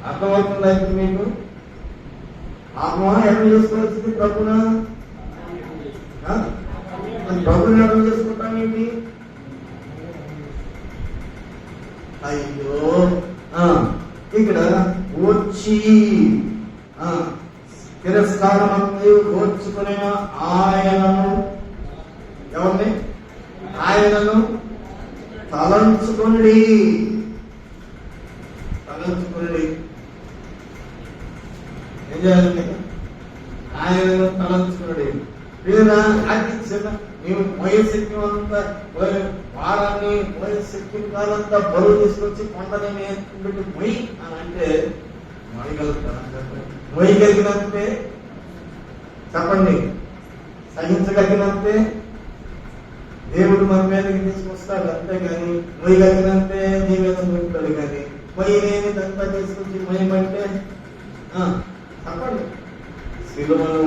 అర్థమవుతుందా ఇప్పుడు మీకు? పాపమా ఎడం చేసుకోవాల్సింది ప్రభునా? ప్రభుని ఎడం చేసుకుంటామేంటి? అయ్యో ఇక్కడ వచ్చి తిరస్కారమంతయు ఓర్చుకునే ఆయనను, ఎవరిని? ఆయనను తలంచుకుని ఏం చేయాలండి? ఆయనను తలంచుకుని మేము మోయశక్తి అంతా వారాన్ని మోయశక్తి కాలంతా బరువు తీసుకొచ్చి కొండని పెట్టి మొయ్యి అని అంటే మొయ్యగలుగుతారా? మొయ్యగలిగినంతే చెప్పండి, సహించగలిగినంతే దేవుడు మన మీదకి తీసుకొస్తాడు. అంతేగాని మొయ్యగలిగినంతే నీ మీద ఉంటాడు. కానీ మొయ్యలేని దంతా తీసుకొచ్చి మొయ్యమంటే చెప్పండి. సిలువను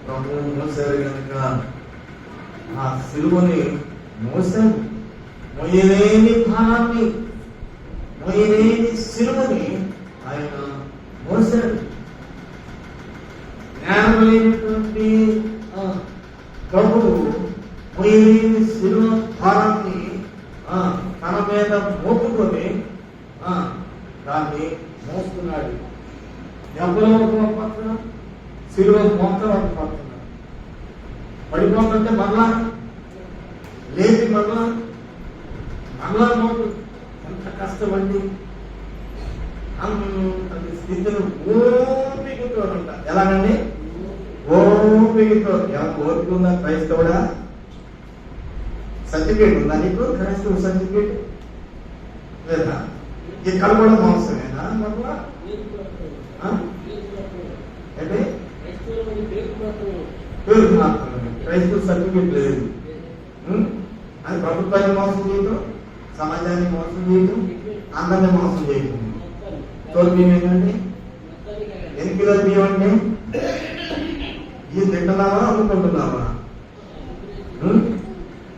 ప్రభువు మోసారు కనుక ఆ సిలువని మోసాడు. మొయ్యలేని భారాన్ని, మొయ్యలేని సిలువని ఆయన మోసాడు. జ్ఞానం కానలేనటువంటి ప్రభువు మొయ్యలేని శిలువ భారాన్ని తన మీద మోపుకొని దాన్ని మోస్తున్నాడు. ఎవరో ఒక పక్కన శిలువ మొత్తం ఒక పక్కన పడిపోతుంటే మరలా లేచి మరలా మోపు. ఎంత కష్టపడి అంత స్థితిని ఓపికతో అంట. ఎలాగండి? ఓపికతో. ఎవరికి ఓపిక ఉందా? క్రైస్తవుడా? సర్టిఫికేట్ ఉందా నీకు? క్రైస్తవ సర్టిఫికేట్ లేదా? ఇక్కడ కూడా మోసమేనా? మరలా అంటే పేరుకు మాత్రమే, క్రైస్తవ సర్టిఫికేట్ లేదు. అది ప్రభుత్వాన్ని మోసం చేయటం, సమాజాన్ని మోసం చేయటం, అందరినీ మోసం చేయటం. తోలు బియ్యం ఏంటండి? 8 కిలోల బియ్యం అంటే ఇది తింటున్నావా అమ్ముకుంటున్నావా?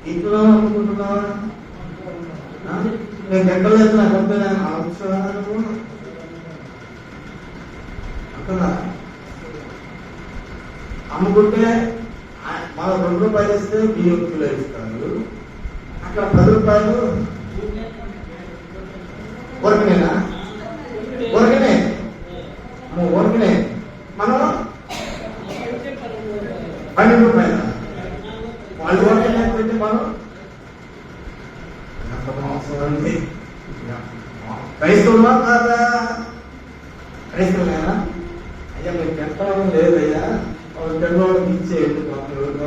తింటున్నావా అమ్ముకుంటున్నావా? నేను తింటలేదు, నాకు వద్దా అంటున్నా. అమ్ముకుంటే మన 2 రూపాయలు ఇస్తే బియ్యం కిలో ఇస్తారు. అక్కడ 10 రూపాయలు ఊరకనేనా? ఊరకనే మనం 12 రూపాయలు వాళ్ళు ఊరకనే పెట్టి మనం ఎంత మోసం అండి. క్రైస్తవులా కాదా? క్రైస్తవులేనా? అయ్యా మీరు తింటాం లేదయ్యా, తిన్నోళ్ళకి ఇచ్చేయండి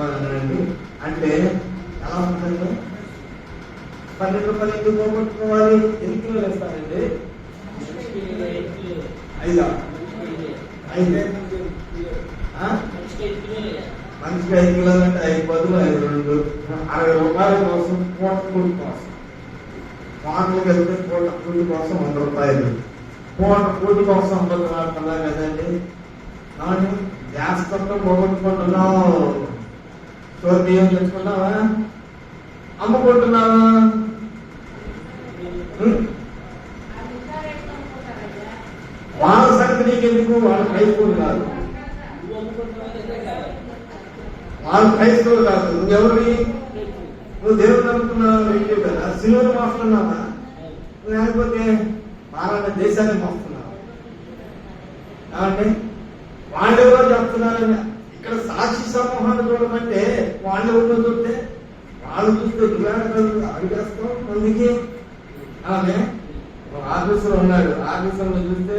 అనండి అంటే ఎలా ఉంటుందండి? 12 రూపాయలు ఎందుకు పోగొట్టుకోవాలి? 8 కిలోలు ఇస్తానండి. 5 మనిషికి 5 కిలోలు అంటే 5 బదులు 5 2 60 రూపాయల కోసం పూట కూలి కోసం వాటర్కి వెళ్తే పూట కూలి కోసం 100 రూపాయలు. పూట కూలి కోసం అమ్ముతున్నారు కదా కదండి. గ్యాస్ కొత్త పోగొట్టుకుంటున్నావు, స్టోర్ బియ్యం తెచ్చుకున్నావా, అమ్ముకుంటున్నావా? వాళ్ళ సంగతి నీకెందుకు? వాళ్ళు క్రైస్తవులు కాదు, నువ్వెవరివి? నువ్వు దేవుడు నమ్ముకున్నావు, ఏంటి కదా శిలువను మోస్తున్నావా? లేకపోతే భారత దేశాన్ని మోస్తున్నావా? కాబట్టి వాళ్ళు ఎవరో చెప్తున్నారని ఇక్కడ సాక్షి సమూహాన్ని చూడమంటే వాళ్ళు ఎవరిలో చూస్తే వాళ్ళు చూస్తే అడిగేస్తాం. అందుకే ఆమె ఆఫీసర్ ఉన్నాడు, ఆఫీసర్లో చూస్తే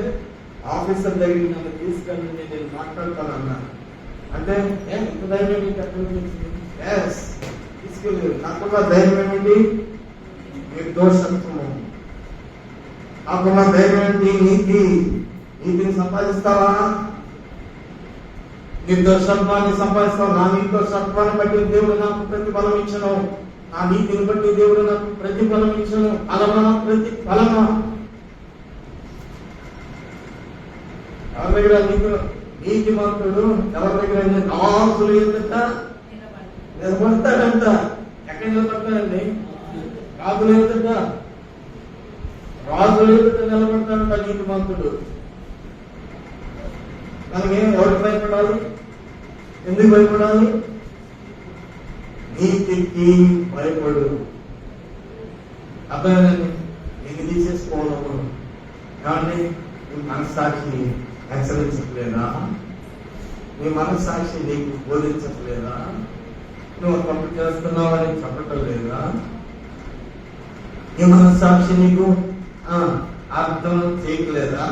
ఆఫీసర్ దగ్గరికి నన్ను తీసుకెళ్ళి నేను మాట్లాడతాను అన్నాను. అంటే ఎంత ధైర్యం తీసుకెళ్ళి నాకున్న ధైర్యం ఏమిటి? నిర్దోషత్వము. నాకున్న ధైర్యం ఏంటి? నీతిని సంపాదిస్తావా? నిర్దోషత్వాన్ని సంపాదిస్తావు. నా నిర్దోషత్వాన్ని బట్టి దేవుడు నాకు ప్రతిఫలం ఇచ్చను, నా నీతిని బట్టి దేవుడు నాకు ప్రతిఫలం ఇచ్చను. ఫలమా ప్రతిఫలమా? ఎవరి దగ్గర నీతి మంతుడు ఎవరి దగ్గర రాజులు ఎదుట నిలబడతాడంట. ఎక్కడ నిలబడతాడండి? రాజులు ఎదుట నిలబడతాడంట నీతి మంతుడు. మనమేం ఎవరికి భయపడాలి? ఎందుకు భయపడాలి? నీతికి భయపడు. అర్థమైందండి? నీకు తీసేసుకోవడం కానీ నీ మనస్సాక్షి హెచ్చరించట్లేదా? నీ మనస్సాక్షి నీకు బోధించట్లేదా? నువ్వు తప్పు చేస్తున్నావు అని చెప్పటం లేదా? నీ మనస్సాక్షి నీకు అర్థం చేయట్లేదా?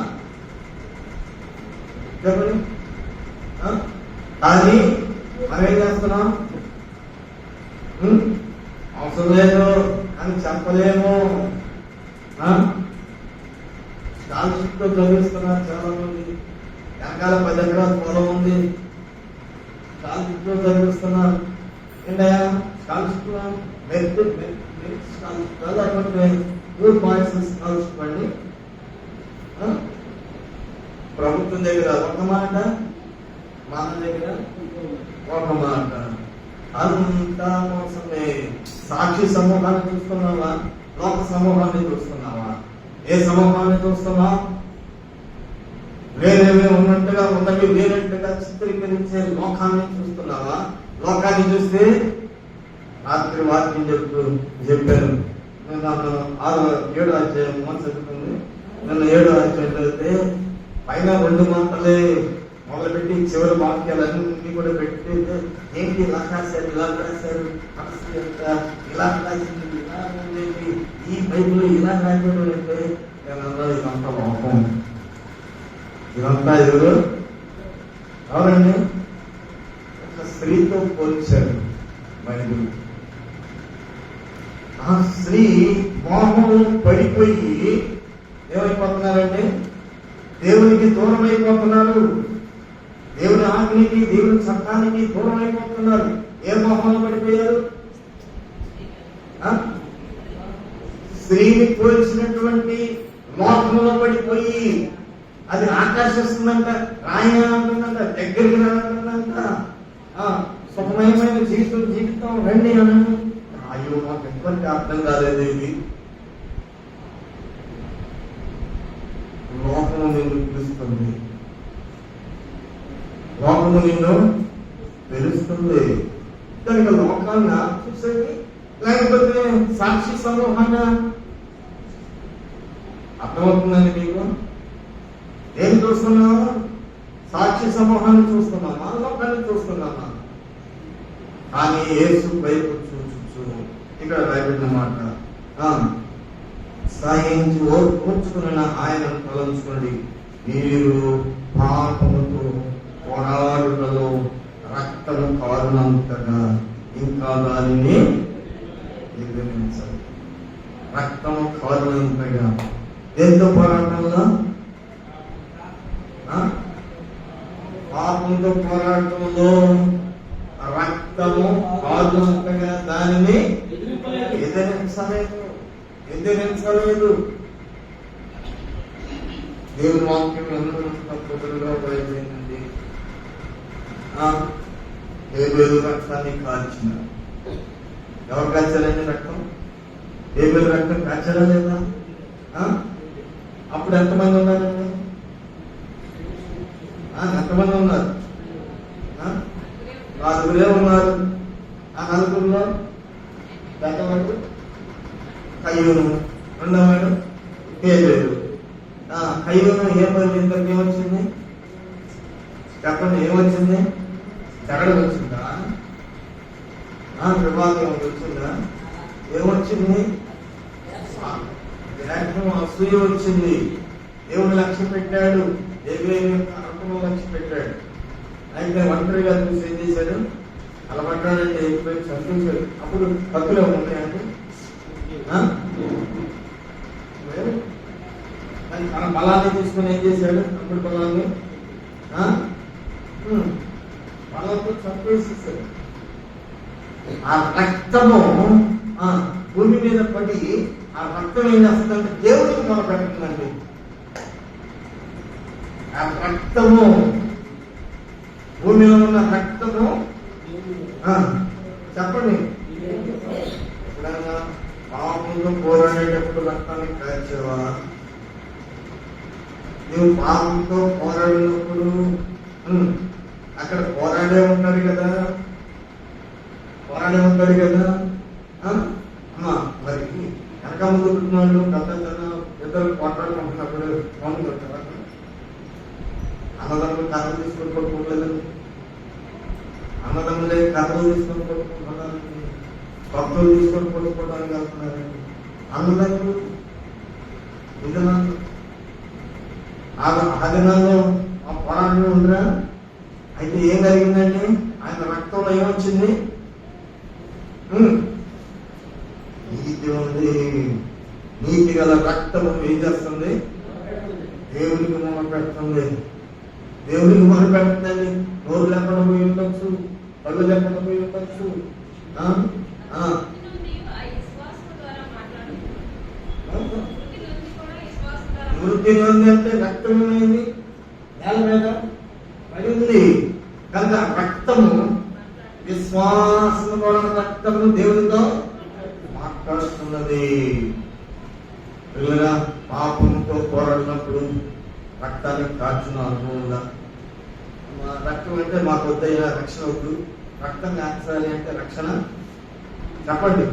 చెప్పండి. కానీ మనం ఏం చేస్తున్నాం? అవసరం లేదు అని చెప్పలేము. స్కాలర్షిప్ తో చదివిస్తున్నారు చాలా మంది. వెనకాల 10 ఎకరాల పొలం ఉంది, స్కాలర్షిప్ తో చదివిస్తున్నారు. ఏంటయ్యా స్కాలర్షిప్? స్కాలర్షిప్ అండి. ప్రభుత్వం దగ్గర ఒక మాట, మన దగ్గర ఒక మాట. అంతా మోసమే. సాక్షి సమూహాన్ని చూస్తున్నావా? లోక సమూహాన్ని చూస్తున్నావా? ఏ సమూహాన్ని చూస్తున్నావు? వేరేవే ఉన్నట్టుగా ఉన్నవి వేరేట్టుగా చిత్రీకరించే లోకాన్ని చూస్తున్నావా? లోకాన్ని చూస్తే రాత్రి వాక్యం చెప్పాను. నన్ను 7వ అధ్యాయం చదువుతుంది. నన్ను 7వ అధ్యాయం చదివితే పైన 2 మాటలే మొదలుపెట్టి చివరి వాక్యాలన్నీ కూడా పెట్టి ఏంటి ఇలా రాశారు, ఇలా రాశారు, పరిస్థితి ఎంత ఇలా రాసింది, ఇలా ఉండేది, ఈ బైబిల్ ఇలా రాయడం అంటే ఇదంతా లోకం. ఇదంతా ఎవరు? ఎవరండి? ఒక స్త్రీతో పోల్చారు బైబిల్. ఆ స్త్రీ మోహంలో పడిపోయి ఏమైపోతున్నారంటే దేవునికి దూరం అయిపోతున్నారు. దేవుని ఆజ్ఞకి, దేవుని చట్టానికి దూరం అయిపోతున్నారు. ఏ మోహంలో పడిపోయారు? స్త్రీని పోల్చినటువంటి మోహంలో పడిపోయి అది ఆకర్షిస్తుందంట, రాయాలంటుందంట, దగ్గరికి రాలంటుందంట, సుఖమయమైన జీవితం రండి అన్నాను. అయ్యో మాకు ఎప్పటికీ అర్థం కాలేదు. ఇది లోకము నిన్ను పిలుస్తుంది, లోకము నిన్ను పిలుస్తుంది. కనుక లోకాన్ని చూసేది, లేకపోతే సాక్షి సమూహంగా అర్థమవుతుందండి మీకు? ఏం చూస్తున్నావా? సాక్షి సమూహాన్ని చూస్తున్నామా, లోకాన్ని చూస్తున్నామా? కానీ యేసు వైపు చూచు ఇక్కడ రాయబడిన మాట, సాయించి ఓర్చుకున్న ఆయనను తలంచుకోండి. మీరు పాపముతో పోరాడుటలో రక్తము కారునంతగా ఇంకా దానిని ఎదిరించాలి. రక్తము కారునంతగా దేంతో పోరాటంలో? పాపంతో పోరాటంలో రక్తము కారునంతగా దానిని ఎదిరించలేదు. దేవుని వాక్యం ఎంత పొగరుగా బయలుదేరింది. హేబేలు రక్తాన్ని కాల్చిన. ఎవరు కాల్చారండి రక్తం? హేబేలు రక్తం కాల్చారా లేదా? అప్పుడు ఎంతమంది ఉన్నారండి? ఎంతమంది ఉన్నారు? 4 ఉన్నారు. ఆ 4లో పెద్దవాడు కయ్యూను, రెండోవాడు హేబేలు. కయ్యూను హేబేలు ఇద్దరికి ఏమొచ్చింది చెప్పండి? ఏమొచ్చింది? జగడ వచ్చిందా? వివాదం వచ్చిందా? ఏమొచ్చింది? అసూయ వచ్చింది. దేవుడు లక్ష్య పెట్టాడు, ఏవేమి అర్థంలో లక్ష్య పెట్టాడు. అయితే ఒంటరిగా చూసి ఏం చేశాడు? అలబడ్డాడంటే ఎక్కిపోయి చంపించాడు. అప్పుడు హక్కులు ఉన్నాయండి. తన బలాన్ని తీసుకుని ఏం చేశాడు? అప్పుడు బలాన్ని బలంతో చంపేసేసాడు. ఆ రక్తము భూమి మీద పడి ఆ రక్తం ఏం చేస్తుందంటే దేవుడికి మొదలు పెడుతుందండి. ఆ రక్తము, భూమిలో ఉన్న రక్తము చెప్పండి. ఎప్పుడైనా పాపంతో పోరాడేటప్పుడు రక్తాన్ని కాల్చేవా? నువ్వు పాపంతో పోరాడినప్పుడు అక్కడ పోరాడే ఉంటారు కదా, అమ్మా. మరి వెనక ముందు వాళ్ళు ఇద్దరు పోట్లాడుకుంటున్నప్పుడు మౌనం కొట్టారా? అన్నదమ్ములు కథలు తీసుకొని కొట్టుకోలేదు. అన్నదమ్ములే కథలు తీసుకొని కొట్టుకుంటున్నారండి. భక్తులు తీసుకొని కొట్టుకోవడానికి వెళ్తున్నారండి. అన్నదమ్ములు ఆ దినాల్లో ఆ పోరాటం ఉండరా? అయితే ఏం జరిగిందండి? ఆయన రక్తంలో ఏమొచ్చింది? నీతి ఉంది. నీతి గల రక్తము ఏం చేస్తుంది? దేవునికి మొదలు పెడుతుంది. దేవునికి మొదలు పెడుతుందండి. నోరు లేకుండా పోయి ఉండొచ్చు, కళ్ళు లేకుండా పోయి ఉండొచ్చు. మృతి ఉంది అంటే రక్తం ఏమైంది? నేల మీద పడి ఉంది. కనుక రక్తము, విశ్వాసం కూడా రక్తము దేవునితో మాట్లాడుతున్నది. పిల్లగా పాపంతో పోరాడినప్పుడు రక్తాన్ని కార్చిన అనుభవం ఉందా? రక్తం అంటే మాకు వద్దయ్యా, రక్షణ వద్దు, రక్తం కాల్చాలి అంటే రక్షణ చెప్పండి.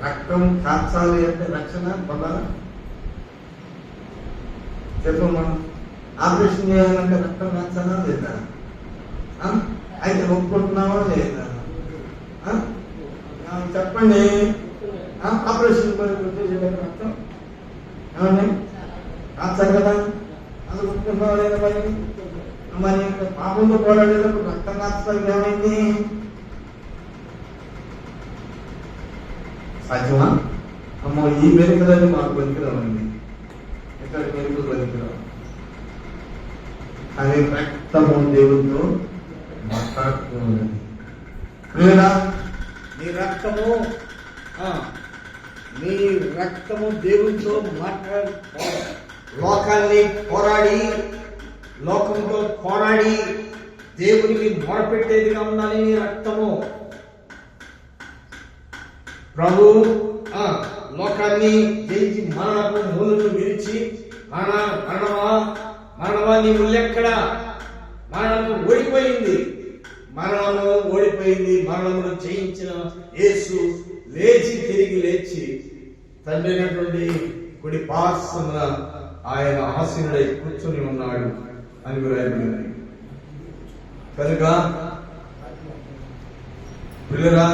రక్తం కాల్చాలి అంటే రక్షణ పొందాలా? చెప్పమ్మా. ఆపరేషన్ చేయాలంటే రక్తం కాల్చాలా లేదా? అయితే ఒప్పుకుంటున్నావా లేదా? చెప్పండి. ఆపరేషన్ రక్తం ఏమండి కాల్చాలి కదా, అది ఒప్పుకుంటున్నావా లేదా? మరి పాపంతో పోరాడేటప్పుడు రక్తం కాల్చడానికి ఏమైంది? సాధ్యమా? అమ్మో, ఈ మెరుకులని మాకు బతికిరావండి, ఇక్కడ మెరుకులు బతికిరావు. అది రక్తము దేవుడితో మాట్లాడుతున్నది. నీ రక్తము దేవుడితో లోకంతో పోరాడి దేవునికి మొరపెట్టేదిగా ఉండాలి నీ రక్తము. ప్రభు లోకాన్ని జయించి మరణపు మూలను విరిచి మరణమా నీ ముళ్ళెక్కడ? మరణము ఓడిపోయింది, మరణమును జయించిన యేసు తిరిగి లేచి తండ్రి అయినటువంటి కుడి పార్శ్వమున ఆయన ఆసీనుడై కూర్చొని ఉన్నాడు అని వ్రాయబడింది. కనుక పిల్లరా,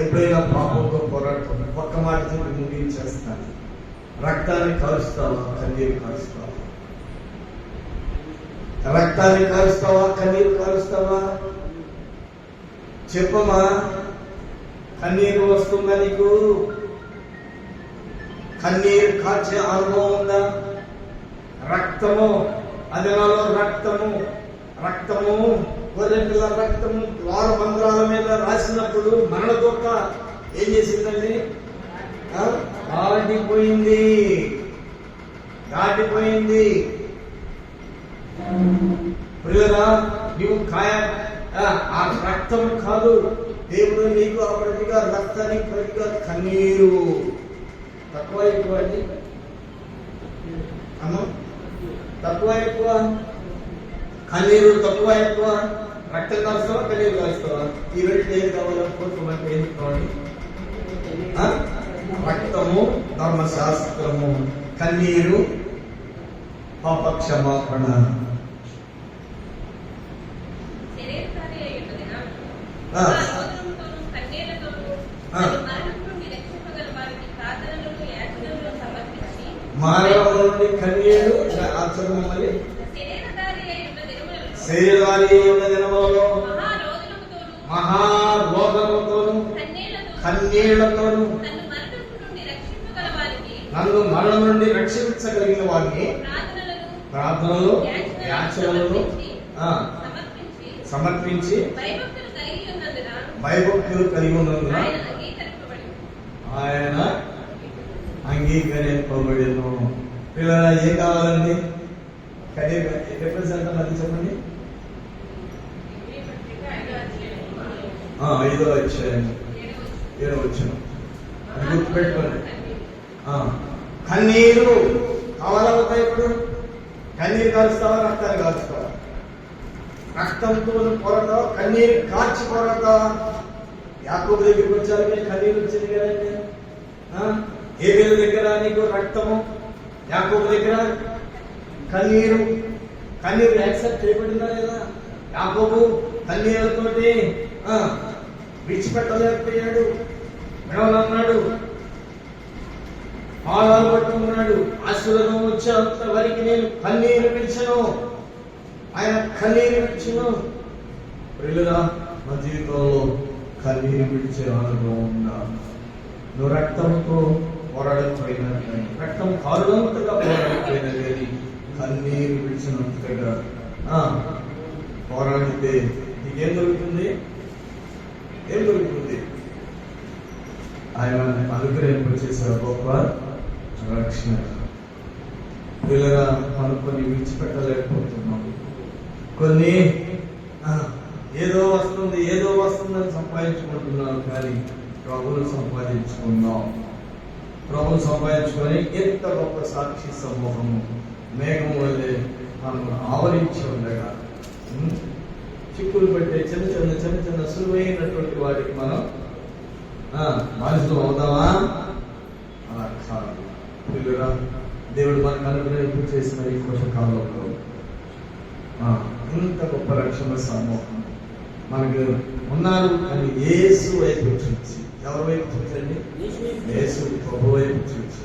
ఎప్పుడైనా పాపంతో పోరాడుతున్నా ఒక్క మాట చెప్పి ముగించేస్తాను. రక్తాన్ని కాలుస్తావా, కన్నీరు కాలుస్తావా? రక్తాన్ని కాలుస్తావా, కన్నీరు కాలుస్తావా? చెప్పమా. కన్నీరు వస్తుందా నీకు? కన్నీరు కాల్చే అనుభవం ఉందా? రక్తము, అది నాలో రక్తము గొర్రె పిల్ల రక్తము ద్వార బంధురాల మీద రాసినప్పుడు మరణ దొక్క ఏం చేసిందండి? దాటిపోయింది. ప్రియురా, నువ్వు ఆ రక్తము కాదు, దేవుడు నీకు అప్పటిగా రక్తానికి ప్రతిగా కన్నీరు. తక్కువ ఎక్కువ అండి అమ్మ? తక్కువ ఎక్కువ? కన్నీరు తక్కువ ఎక్కువ? రక్తం కాలుస్తావా, కన్నీరు కాలుస్తావా? ఈ రెండు ఏది కావాలనుకోమంటే ఏం కావాలి? రక్తము ధర్మశాస్త్రము, కన్నీరు పాప క్షమాపణ. మానవ నుండి కన్నీరు మళ్ళీ శరీరధారి అయిన దినములలో మహారోగముతోను కన్నీళ్లతోను నన్ను మరణం నుండి రక్షించగలిగిన వారిని ప్రార్థనలు యాచనలను సమర్పించి భయభక్తులు కలిగి ఉన్నందున ఆయన అంగీకరింపబడెను. పిల్లలు ఏం కావాలండి? రిప్రజెంట్ అది చెప్పండి. 5వ అధ్యాయం 7వ వచనం అది గుర్తుపెట్టుకోండి. కన్నీరు కావాలా? ఇప్పుడు కన్నీరు కాలుస్తావా, రక్తాన్ని కాలుస్తావా? రక్తంతో పోరాడతావా, కన్నీరు కాల్చి పోరాడతావా? యాకోబు దగ్గరికి వచ్చారు, కన్నీరు వచ్చింది కదండి. హేబేలు దగ్గర నీకు రక్తము, యాకోబు దగ్గర కన్నీరు యాక్సెప్ట్ చేయబడిందా లేదా? యాకోబు కన్నీరుతోటి విడిచిపెట్టలేకపోయాడు, విడవలన్నాడు, పాదాలు పట్టుకున్నాడు. ఆశీర్వాదం వచ్చేంత వరకు నేను కన్నీరు విడిచను, ఆయన కన్నీరు విడిచను. ప్రియులుగా మా జీవితంలో కన్నీరు విడిచే అనుభవం ఉందా? నువ్వు రక్తంతో పోరాడకపోయినా, రక్తం కారులంతగా పోరాడకపోయినా కానీ కన్నీరు విడిచినంతగా పోరాడితే నీకేం దొరుకుతుంది? ఏం దొరుకుతుంది? ఆయన అనుగ్రహింపచేసే గొప్ప రక్షణ. పిల్లగా మనం కొన్ని విడిచిపెట్టలేకపోతున్నాం. కొన్ని ఏదో వస్తుందని సంపాదించుకుంటున్నాను, కానీ ప్రభువును సంపాదించుకున్నాం. ప్రభువును సంపాదించుకొని ఎంత గొప్ప సాక్షి సమూహము మేఘం వల్లే మనం ఆవరించి ఉండగా చిక్కులు పెట్టే చిన్న చిన్న సులువైనటువంటి వాటికి మనం బాధితులు అవుతామా? అలా కాదు. పిల్లరా, దేవుడు మనకు అనుగ్రహింపు చేసిన ఈ కోశకాలంలో ఇంత గొప్ప రక్షణ సమూహం మనకు ఉన్నారు. అని యేసు వైపు చూసి, ఎవరి వైపు చూసండి? యేసు ప్రభు వైపు చూసి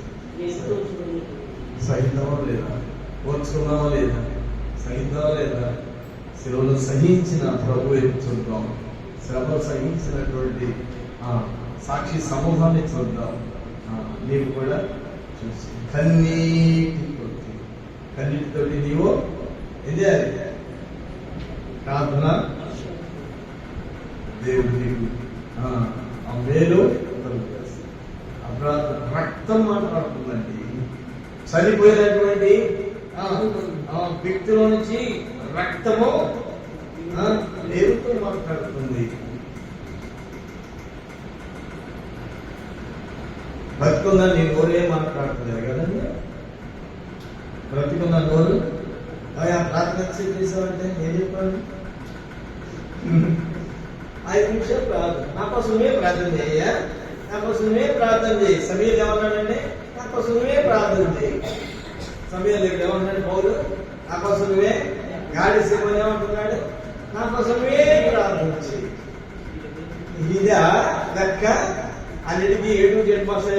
సహిద్దామా లేదా? ఓర్చుకున్నామా లేదా? సహిద్దామా లేదా? శ్రమను సహించిన ప్రభు వైపు చూద్దాం. శ్రమ సహించినటువంటి సాక్షి సమూహాన్ని చూద్దాం. నీవు కూడా చూసి కన్నీటితోటి నీవు ఏం చేయాలి? ప్రార్థన. దేవుడు నీకు ఆ మేలు ఆ ప్రార్థన. రక్తం మాట్లాడుతుందండి. చనిపోయినటువంటి వ్యక్తిలో నుంచి రక్తము దేవుడితో మాట్లాడుతుంది. బతుకుందా నీ నోరు ఏం మాట్లాడుతుంది కదండి? బ్రతికుందా నోరు? ప్రార్థన చేసావంటే ఏం చెప్పాను? 5 నిమిషాలు ప్రార్థన. నా కోసం నువ్వే ప్రార్థన చేయ, నా కోసం నువ్వే ప్రార్థన చేయి. సమీర్ ఏమన్నాడండి? నా కోసం నువ్వే ప్రార్థన చేయి. సమీర్ దగ్గర ఏమన్నాడు పౌలు? నా కోసం నువ్వే. గాడి సింహం ఏమంటున్నాడు? నా కోసం నువ్వే ప్రార్థన చేయి. ఇదా లెక్క? అన్నిటికీ A-Z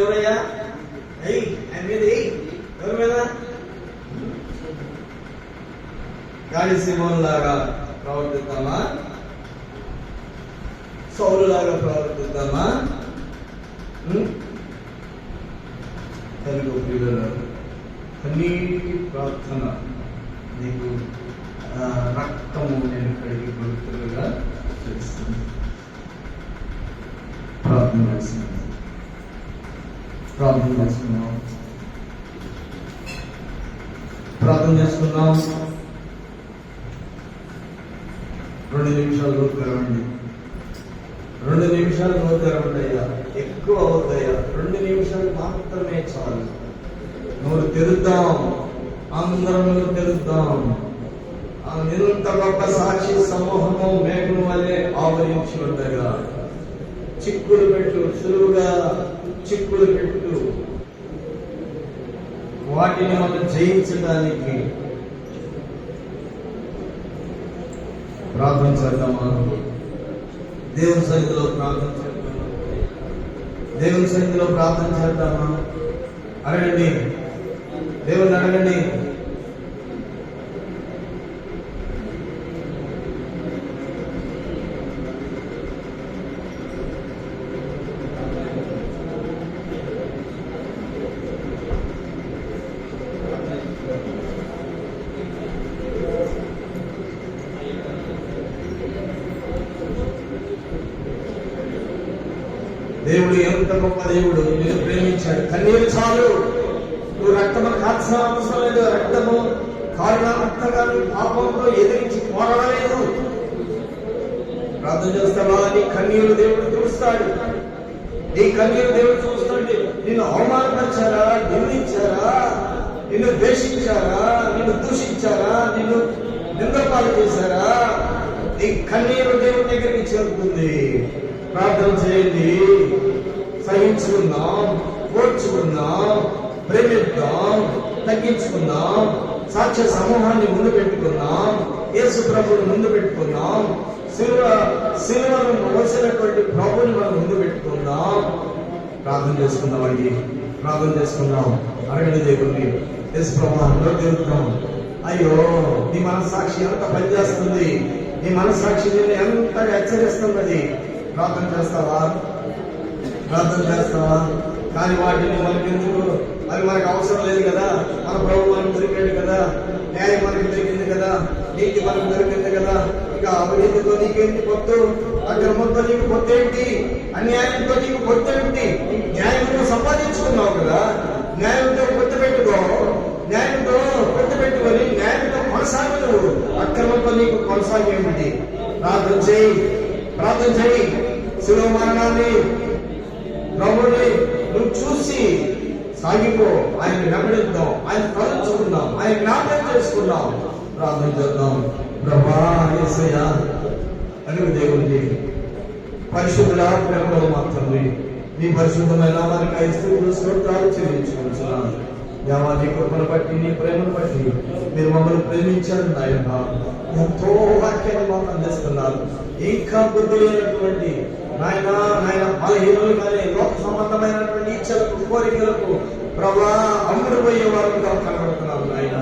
ఎవరయ్యా? ఆయన మీద ఎవరి మీద? గాడి సింహం లాగా ప్రవర్తిద్దామా? సౌలు లాగా ప్రవర్తిద్దామా? తెలుగు ప్రియుల కన్నీటి ప్రార్థన నీకు రక్తము నేను కడిగి గుర్తులుగా చేస్తుంది. ప్రార్థన చేస్తున్నాం. ప్రార్థన చేసుకున్నాం. 2 నిమిషాలు తెరవండి. 2 నిమిషాలు తెరవండి అయ్యా. ఎక్కువ అవుతాయా? 2 నిమిషాలు మాత్రమే చాలు. నోరు తెరుద్దాం. అందరం తెరుద్దాం. ఇంత గొప్ప సాక్షి సమూహము మేఘం వల్లే ఆవరించి ఉండగా చిక్కులు పెట్టు, సులువుగా చిక్కులు పెట్టు. వాటిని మనం జయించడానికి ప్రార్థన చేద్దామా? దేవుని సన్నిధిలో ప్రార్థన చేద్దామా? దేవుని సన్నిధిలో ప్రార్థన చేద్దామా? అడగండి, దేవుని అడగండి. దేవుడు ఎంత గొప్ప దేవుడు! నిన్ను ప్రేమించాడు. కన్నీరు చాలు. నువ్వు రక్తము కాల్సిన అవసరం లేదు. రక్తము కారణంతగా పాపంతో ఎదిరించి పోరాడలేదు. ప్రార్థన చేస్తావా? నీ కన్నీరు దేవుడు చూస్తాడు. నీ కన్నీరు దేవుడు చూస్తుంటే నిన్ను అవమానపరిచారా, నిందించారా, నిన్ను ద్వేషించారా, నిన్ను దూషించారా, నిన్ను నిందపాలు చేశారా? నీ కన్నీరు దేవుడి దగ్గరికి చేరుతుంది. ప్రార్థన చేయండి. సహించుకుందాం, ఓర్చుకుందాం, ప్రేమిద్దాం, తగ్గించుకుందాం. సాక్ష్య సమూహాన్ని ముందు పెట్టుకుందాం. యేసు ప్రభువుని ముందు పెట్టుకుందాం. సిలువను మోసినటువంటి ప్రభుని మనం ముందు పెట్టుకుందాం. ప్రార్థన చేసుకుందామండి. ప్రార్థన చేసుకుందాం. అడగండి దేవుడిని. యేసు ప్రభువులో తిరుగుతాం. అయ్యో, నీ మనస్సాక్షి ఎంత పనిచేస్తుంది. నీ మనస్సాక్షి నిన్ను ఎంతగా హెచ్చరిస్తున్నది. ప్రార్థన చేస్తావా? కానీ వాటిని మనకెందుకు? అవి మనకు అవసరం లేదు కదా. మన ప్రభు మనకు దొరికాడు కదా. న్యాయం మనకి దొరికింది కదా. నీతి మనకు దొరికింది కదా. ఇక అవినీతితో నీకేంటి పొత్తు? అక్రమంతో నీకు పొత్తేంటి? అన్యాయంతో నీకు పొత్తేంటి? న్యాయంతో సంపాదించుకున్నావు కదా. న్యాయంతో పొత్తు పెట్టుకో. న్యాయంతో పొత్తు పెట్టుకొని న్యాయంతో కొనసాగదు. అక్రమంతో నీకు కొనసాగేమిటి? ప్రార్థన చేయి. శిలువ మరణాన్ని ప్రభుని నువ్వు చూసి సాగిపో, ఆయన వెంబడిద్దాం, ఆయన తలంచుకుందాం, ఆయన జ్ఞాపకం చేసుకుందాం, ప్రార్థన చేద్దాం. ప్రభా యేసయ్య అడుగు దేవుడికి పరిశుద్ధుల ప్రేమలో మాత్రమే నీ పరిశుద్ధమైన వారికి ఐస్తులు స్తోత్రాలు చెల్లించుకుంటున్నాను. దేవాది కృపను బట్టి నీ ప్రేమను బట్టి మీరు మమ్మల్ని ప్రేమించారు నాయన. ఎంతో వాక్యాన్ని మాకు అందిస్తున్నారు. ఇంకా బుద్ధి లేనటువంటి నాయన బలహీనులు కానీ లోక సంబంధమైనటువంటి ఇచ్చలకు కోరికలకు ప్రభా అమ్ముడుపోయే వారుగా కనబడుతున్నారు నాయన.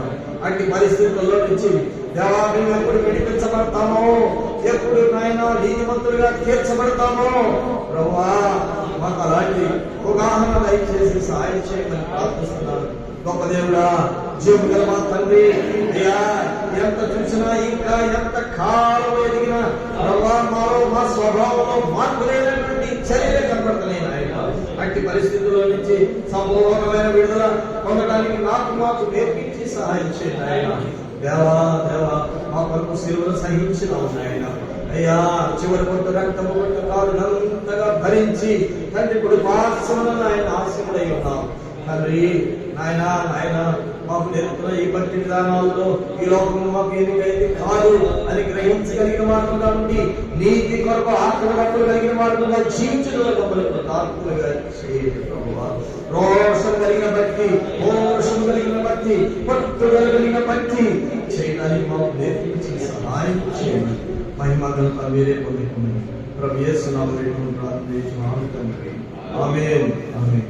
అట్టి పరిస్థితుల్లో నుంచి దేవా మేము ఎప్పుడు విడిపించబడతామో, ఎప్పుడు నాయన నీతిమంతులుగా తీర్చబడతామో ప్రభా మాకు అలాంటి అవగాహన దయచేసి సహాయం చేయమని ప్రార్థిస్తున్నాను. గొప్ప దేవుడా, జీవం గల మా తండ్రి, అయ్యా ఎంత చూసినా ఇంకా ఎంత కాలం ఎదిగినా ప్రభా మాలో మా స్వభావంలో మార్పు లేనటువంటి చర్యలే కనబడతలేను ఆయన. అట్టి పరిస్థితుల్లో నుంచి సంపూర్ణమైన విడుదల పొందడానికి మాకు నేర్పించి సహాయం చేయండి ఆయన. దేవా మా కొరకు శిలువను సహించిన ఆయన. అయ్యా చివరి కొట్టు రక్తము కొట్టు కారునంతగా భరించి తండ్రి ఇప్పుడు పార్శ్వములను ఆయన ఆశీనుడై ఉన్నాం తండ్రి. నాయన మాకు నేర్పుతున్న ఈ భక్తి విధానాల్లో ఈ లోకం మాకు ఎన్నికైంది కాదు అని గ్రహించగలిగిన మార్పుగా ఉండి నీతి కొరకు ఆత్మకట్టులు కలిగిన మార్పుగా జీవించగల ఆత్మలుగా చేయండి ప్రభువా. రోషం కలిగిన భక్తి, రోషం కలిగిన భక్తి, పట్టుదల కలిగిన భక్తి చేయడానికి మాకు నేర్పించి సహాయం చేయండి. మహిమగంతా మీరే పొందుకుని ప్రభు యేసు నామములో ప్రార్థించున్నాము తండ్రి. ఆమేన్ ఆమేన్.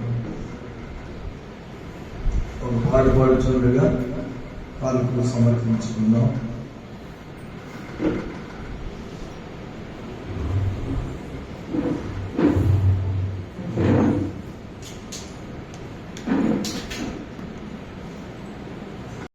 ఒక పాట పాడుచుండగా కానుకలు సమర్పించుకుందాం.